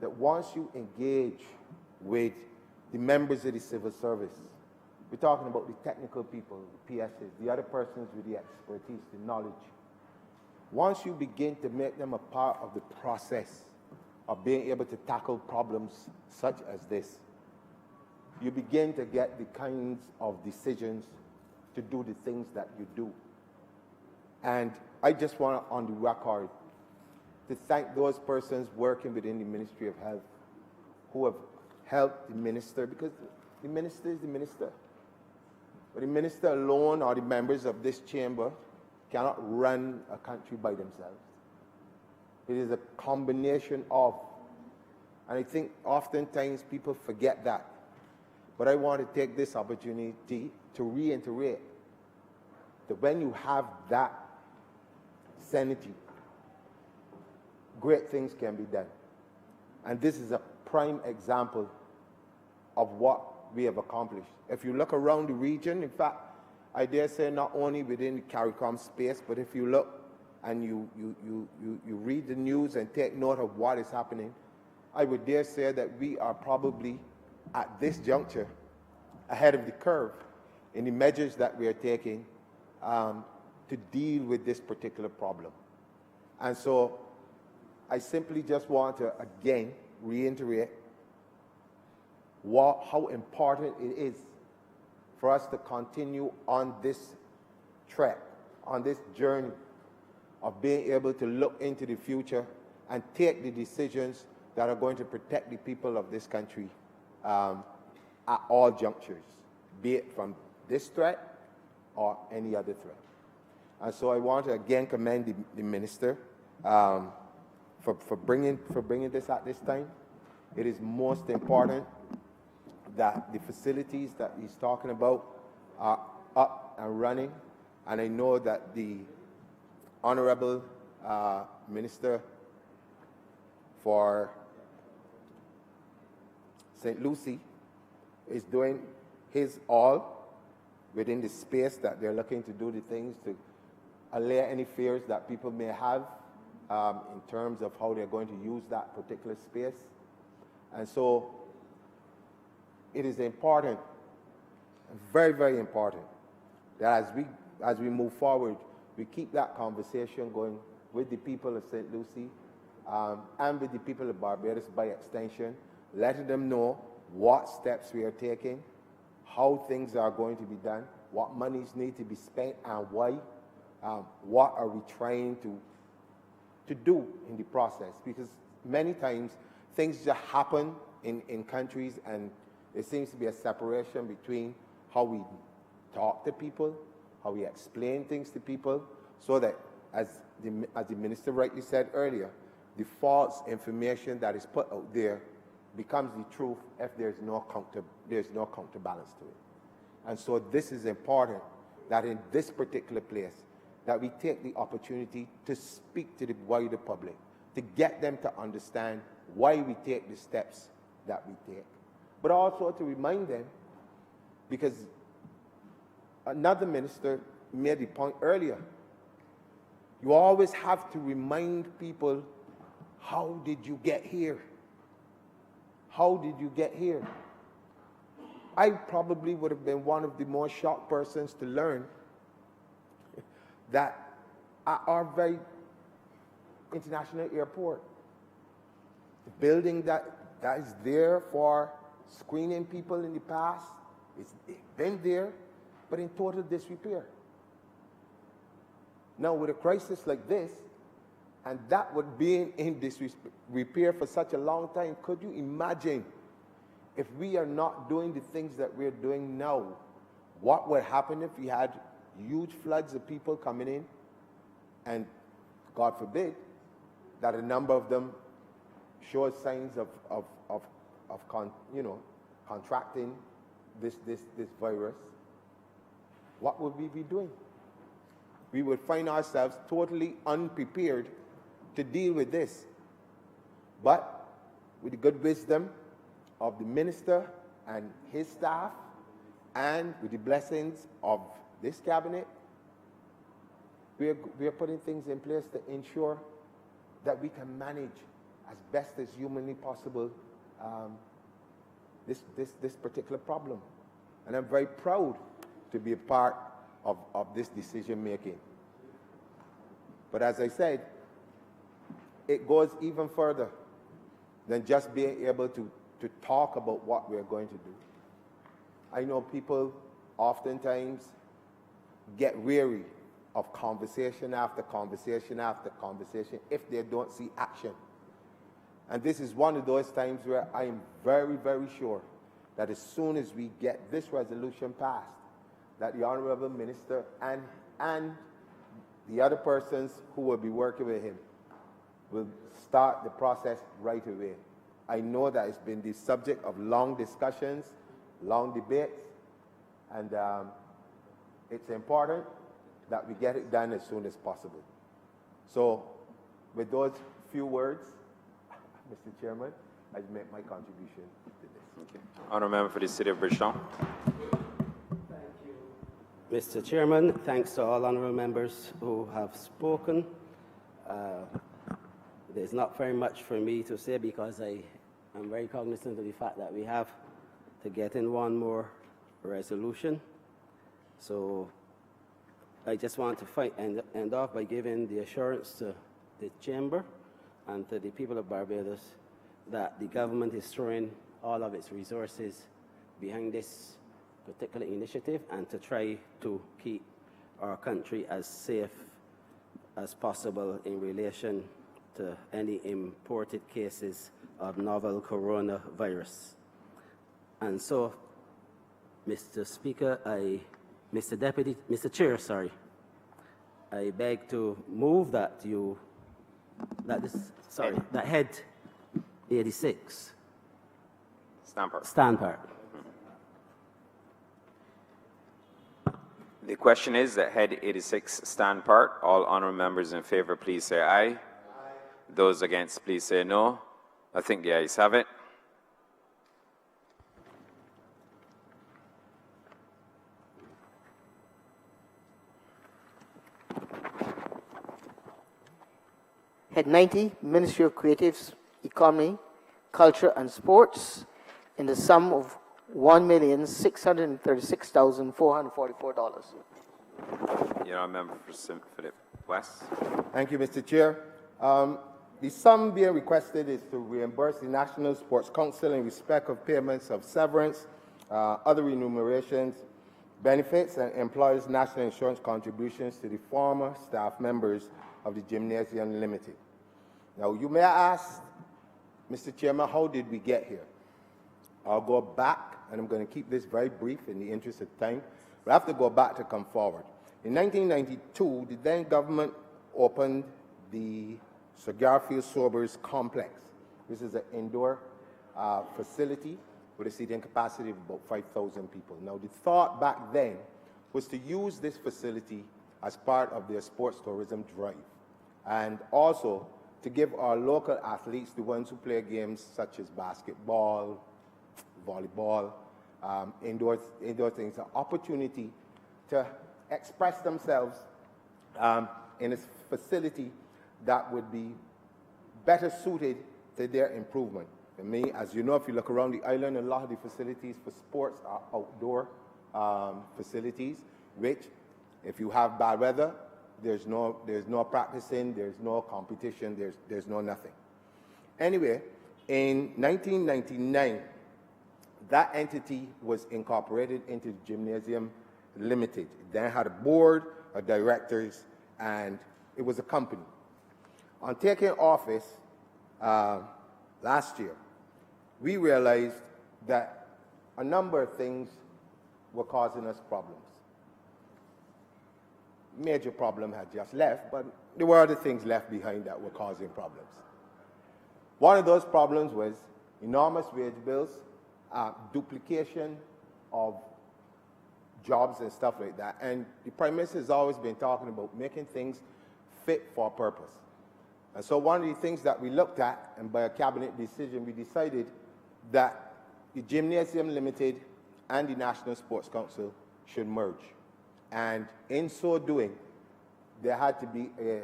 [SPEAKER 6] that once you engage with the members of the civil service, we're talking about the technical people, the PSs, the other persons with the expertise, the knowledge. Once you begin to make them a part of the process of being able to tackle problems such as this, you begin to get the kinds of decisions to do the things that you do. And I just want on the record to thank those persons working within the Ministry of Health who have helped the minister, because the minister is the minister. But the minister alone or the members of this chamber cannot run a country by themselves. It is a combination of, and I think oftentimes people forget that. But I want to take this opportunity to reiterate that when you have that sanity, great things can be done. And this is a prime example of what we have accomplished. If you look around the region, in fact, I dare say not only within the CARICOM space, but if you look and you read the news and take note of what is happening, I would dare say that we are probably at this juncture ahead of the curve in the measures that we are taking to deal with this particular problem. And so I simply just want to again reiterate how important it is for us to continue on this trek, on this journey of being able to look into the future and take the decisions that are going to protect the people of this country at all junctures, be it from this threat or any other threat. And so I want to again commend the minister for bringing this at this time. It is most important that the facilities that he's talking about are up and running, and I know that the Honorable Minister for St. Lucie is doing his all within the space that they're looking to do the things to allay any fears that people may have in terms of how they're going to use that particular space. And so it is important, very, very important, that as we move forward, we keep that conversation going with the people of St. Lucie and with the people of Barbados by extension, letting them know what steps we are taking, how things are going to be done, what monies need to be spent and why, what are we trying to do in the process. Because many times things just happen in countries and there seems to be a separation between how we talk to people, how we explain things to people, so that, as the minister rightly said earlier, the false information that is put out there becomes the truth if there's no counterbalance to it. And so this is important, that in this particular place, that we take the opportunity to speak to the wider public, to get them to understand why we take the steps that we take. But also to remind them, because another minister made the point earlier, you always have to remind people, how did you get here? How did you get here? I probably would have been one of the more shocked persons to learn that at our very international airport, the building that is there for screening people in the past, it's been there, but in total disrepair. Now, with a crisis like this, and that would be in disrepair for such a long time, could you imagine if we are not doing the things that we're doing now? What would happen if we had huge floods of people coming in, and God forbid that a number of them show signs of contracting this virus? What would we be doing? We would find ourselves totally unprepared to deal with this. But with the good wisdom of the minister and his staff, and with the blessings of this cabinet, we are putting things in place to ensure that we can manage as best as humanly possible this particular problem. And I'm very proud to be a part of this decision making. But as I said, it goes even further. than just being able to talk about what we're going to do. I know people oftentimes get weary of conversation after conversation after conversation if they don't see action. And this is one of those times where I am very, very sure that as soon as we get this resolution passed, that the Honorable Minister and the other persons who will be working with him will start the process right away. I know that it's been the subject of long discussions, long debates, and it's important that we get it done as soon as possible. So, with those few words, Mr. Chairman, I make my contribution to this.
[SPEAKER 1] Okay. Honourable Member for the City of Bridgetown.
[SPEAKER 4] Mr. Chairman, thanks to all honourable members who have spoken. There's not very much for me to say because I am very cognizant of the fact that we have to get in one more resolution. So I just want to end off by giving the assurance to the Chamber and to the people of Barbados that the government is throwing all of its resources behind this particular initiative and to try to keep our country as safe as possible in relation to any imported cases of novel coronavirus. And so, Mr. Speaker, Mr. Chair, I beg to move that that head 86 stand part.
[SPEAKER 1] The question is that head 86 stand part. All honourable members in favour, please say aye. Aye. Those against, please say no. I think the ayes have it.
[SPEAKER 3] Head 90, Ministry of Creatives, Economy, Culture and Sports, in the sum of $1,636,444.
[SPEAKER 1] Your Honourable Member for Philip West.
[SPEAKER 6] Thank you, Mr. Chair. The sum being requested is to reimburse the National Sports Council in respect of payments of severance, other remunerations, benefits, and employers' national insurance contributions to the former staff members of the Gymnasium Limited. Now, you may ask, Mr. Chairman, how did we get here? I'll go back, and I'm going to keep this very brief in the interest of time, but I have to go back to come forward. In 1992, the then government opened the Sir Garfield Sobers Complex. This is an indoor facility with a seating capacity of about 5,000 people. Now, the thought back then was to use this facility as part of their sports tourism drive, and also to give our local athletes, the ones who play games such as basketball, volleyball, indoor things, an opportunity to express themselves in a facility that would be better suited to their improvement. For me, as you know, if you look around the island, a lot of the facilities for sports are outdoor facilities, which, if you have bad weather, there's no practicing, there's no competition, there's no nothing. Anyway, in 1999, that entity was incorporated into the Gymnasium Limited. It then had a board of directors, and it was a company. On taking office last year, we realized that a number of things were causing us problems. Major problem had just left, but there were other things left behind that were causing problems. One of those problems was enormous wage bills, duplication of jobs and stuff like that. And the Prime Minister has always been talking about making things fit for purpose. And so one of the things that we looked at, and by a cabinet decision, we decided that the Gymnasium Limited and the National Sports Council should merge. And in so doing, there had to be a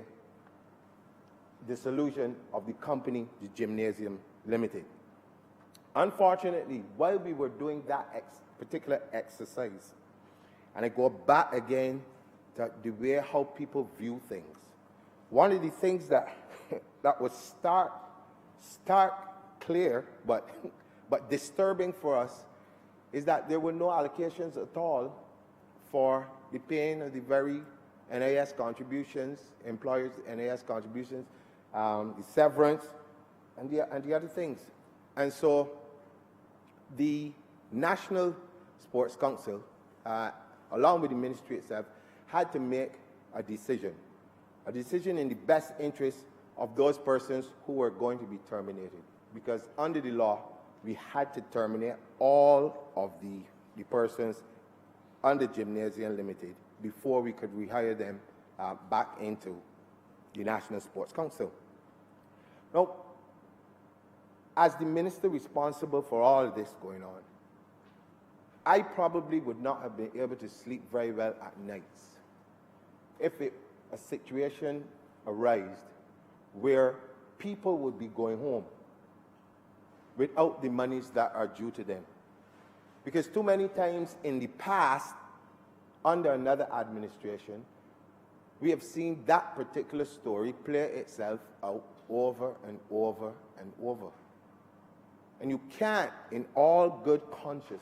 [SPEAKER 6] dissolution of the company, the Gymnasium Limited. Unfortunately, while we were doing that particular exercise, and I go back again to the way how people view things, one of the things that was stark clear, but, but disturbing for us, is that there were no allocations at all for the paying of the very NAS contributions, employers' NAS contributions, the severance, and the other things. And so the National Sports Council, along with the ministry itself, had to make a decision in the best interest of those persons who were going to be terminated. Because under the law, we had to terminate all of the persons under Gymnasium Limited before we could rehire them back into the National Sports Council. Now, as the minister responsible for all of this going on, I probably would not have been able to sleep very well at nights if a situation arose where people would be going home without the monies that are due to them. Because too many times in the past, under another administration, we have seen that particular story play itself out over and over and over. And you can't, in all good conscience,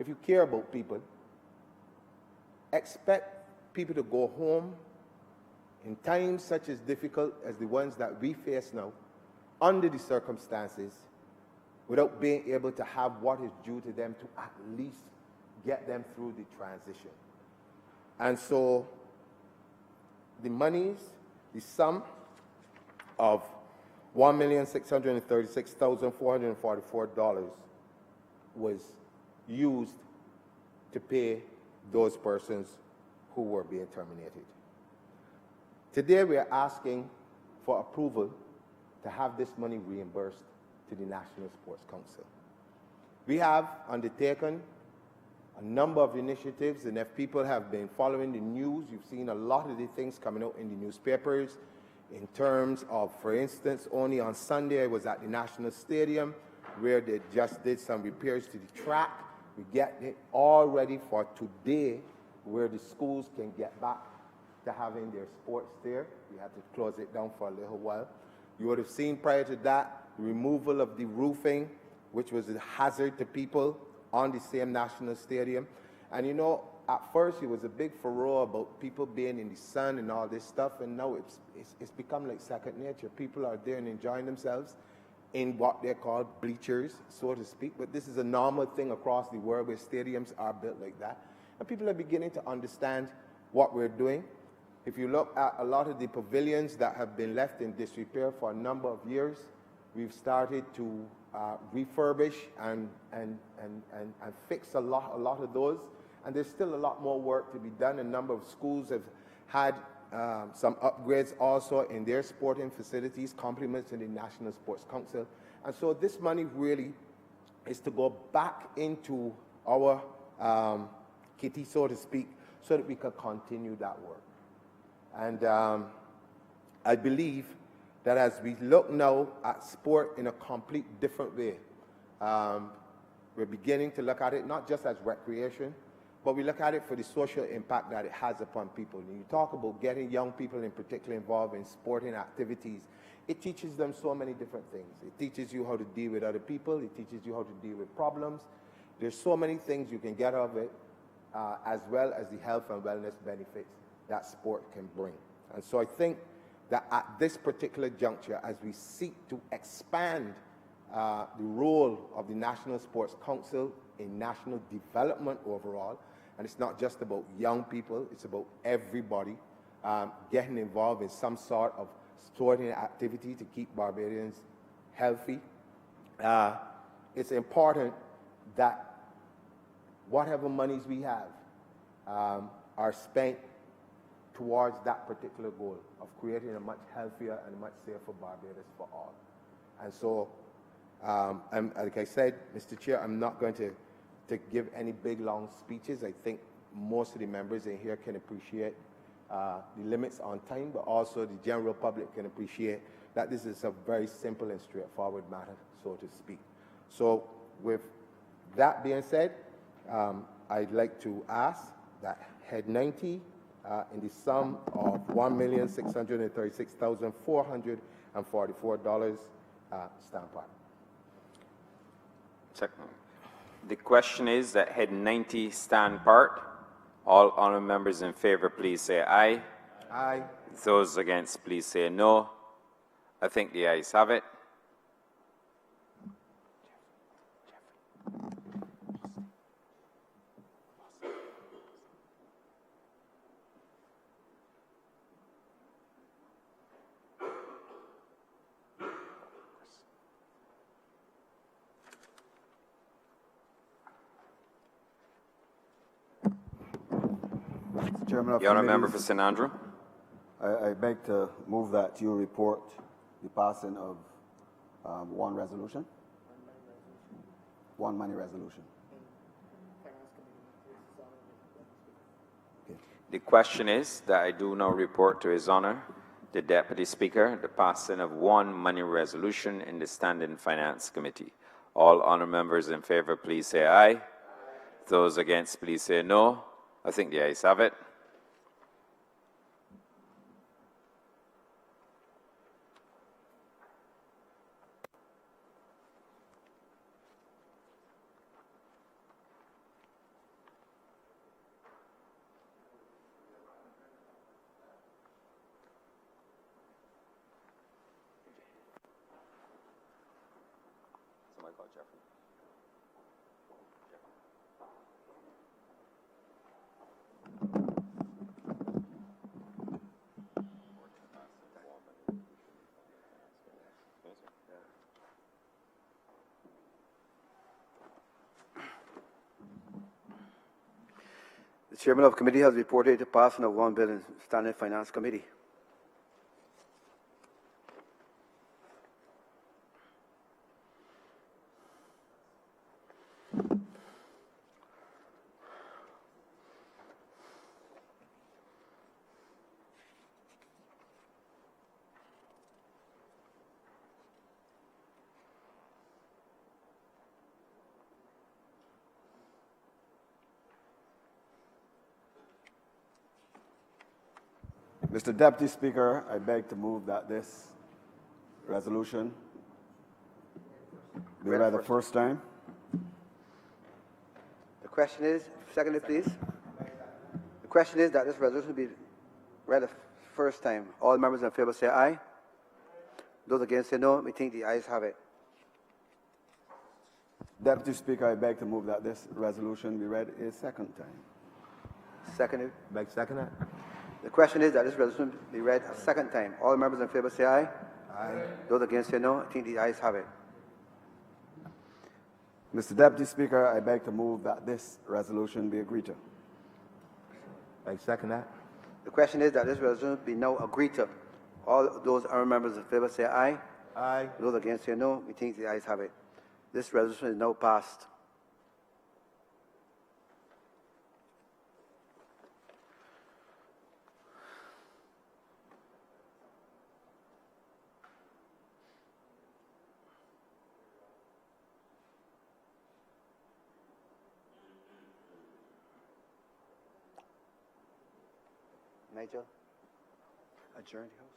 [SPEAKER 6] if you care about people, expect people to go home in times such as difficult as the ones that we face now, under the circumstances, without being able to have what is due to them to at least get them through the transition. And so the monies, the sum of $1,636,444 was used to pay those persons who were being terminated. Today we are asking for approval to have this money reimbursed to the National Sports Council. We have undertaken a number of initiatives, and if people have been following the news, you've seen a lot of the things coming out in the newspapers in terms of, for instance, only on Sunday I was at the National Stadium where they just did some repairs to the track. We get it all ready for today where the schools can get back to having their sports there. We had to close it down for a little while. You would have seen prior to that the removal of the roofing, which was a hazard to people on the same National Stadium. And you know, at first it was a big furore about people being in the sun and all this stuff, and now it's become like second nature. People are there and enjoying themselves in what they call bleachers, so to speak. But this is a normal thing across the world where stadiums are built like that. And people are beginning to understand what we're doing. If you look at a lot of the pavilions that have been left in disrepair for a number of years, we've started to refurbish and fix a lot of those. And there's still a lot more work to be done. A number of schools have had some upgrades also in their sporting facilities, compliments to the National Sports Council. And so this money really is to go back into our kitty, so to speak, so that we can continue that work. And I believe that as we look now at sport in a complete different way, we're beginning to look at it not just as recreation, but we look at it for the social impact that it has upon people. When you talk about getting young people in particular involved in sporting activities, it teaches them so many different things. It teaches you how to deal with other people. It teaches you how to deal with problems. There's so many things you can get out of it, as well as the health and wellness benefits that sport can bring. And so I think that at this particular juncture, as we seek to expand the role of the National Sports Council in national development overall, and it's not just about young people, it's about everybody getting involved in some sort of sporting activity to keep Barbadians healthy. It's important that whatever monies we have are spent towards that particular goal of creating a much healthier and much safer Barbados for all. And so, like I said, Mr. Chair, I'm not going to give any big, long speeches. I think most of the members in here can appreciate the limits on time, but also the general public can appreciate that this is a very simple and straightforward matter, so to speak. So with that being said, I'd like to ask that Head 90 in the sum of $1,636,444 stand part.
[SPEAKER 1] Check. The question is that head 90 stand part. All honourable members in favour, please say aye.
[SPEAKER 6] Aye.
[SPEAKER 1] Those against, please say no. I think the ayes have it.
[SPEAKER 7] Chairman of
[SPEAKER 1] The honourable member for
[SPEAKER 7] Committees,
[SPEAKER 1] St Andrew.
[SPEAKER 7] I beg to move that you report the passing of one resolution, one money resolution.
[SPEAKER 1] The question is that I do now report to His Honour, the Deputy Speaker, the passing of one money resolution in the Standing Finance Committee. All honourable members in favour, please say aye. Those against, please say no. I think the ayes have it.
[SPEAKER 8] The Chairman of the Committee has reported the passing of one bill in Standing Finance Committee.
[SPEAKER 7] Mr. Deputy Speaker, I beg to move that this resolution be read the first time.
[SPEAKER 8] The question is, seconded please. The question is that this resolution be read the first time. All members in favour say aye. Those against say no. We think the ayes have it.
[SPEAKER 7] Deputy Speaker, I beg to move that this resolution be read a second time.
[SPEAKER 8] Seconded.
[SPEAKER 6] Beg second that.
[SPEAKER 8] The question is that this resolution be read a second time. All members in favour say aye.
[SPEAKER 6] Aye.
[SPEAKER 8] Those against say no. I think the ayes have it.
[SPEAKER 7] Mr. Deputy Speaker, I beg to move that this resolution be agreed to.
[SPEAKER 6] Beg second that.
[SPEAKER 8] The question is that this resolution be now agreed to. All those honourable members in favour say aye.
[SPEAKER 6] Aye.
[SPEAKER 8] Those against say no. We think the ayes have it. This resolution is now passed. Nigel, adjourn the House.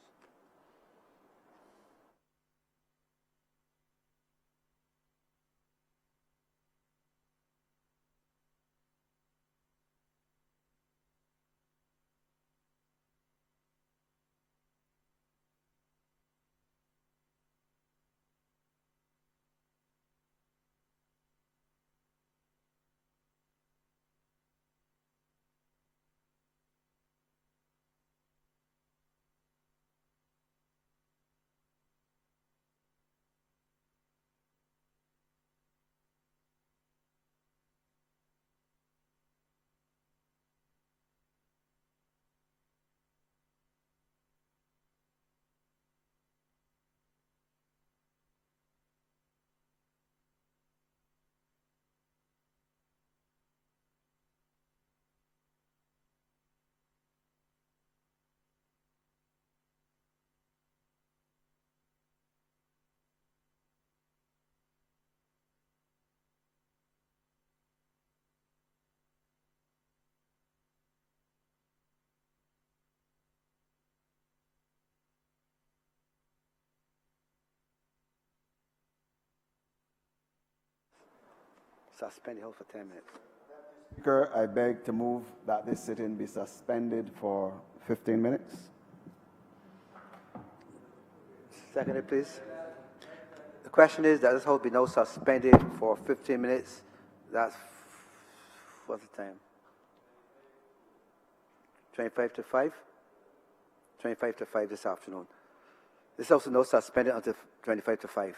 [SPEAKER 8] suspend the House for 10 minutes.
[SPEAKER 7] Speaker, I beg to move that this sitting be suspended for 15 minutes.
[SPEAKER 8] Seconded, please. The question is that this House be now suspended for 15 minutes. That's, what's the time? 25 to 5? 25 to 5 this afternoon. This House is now suspended until 25 to 5.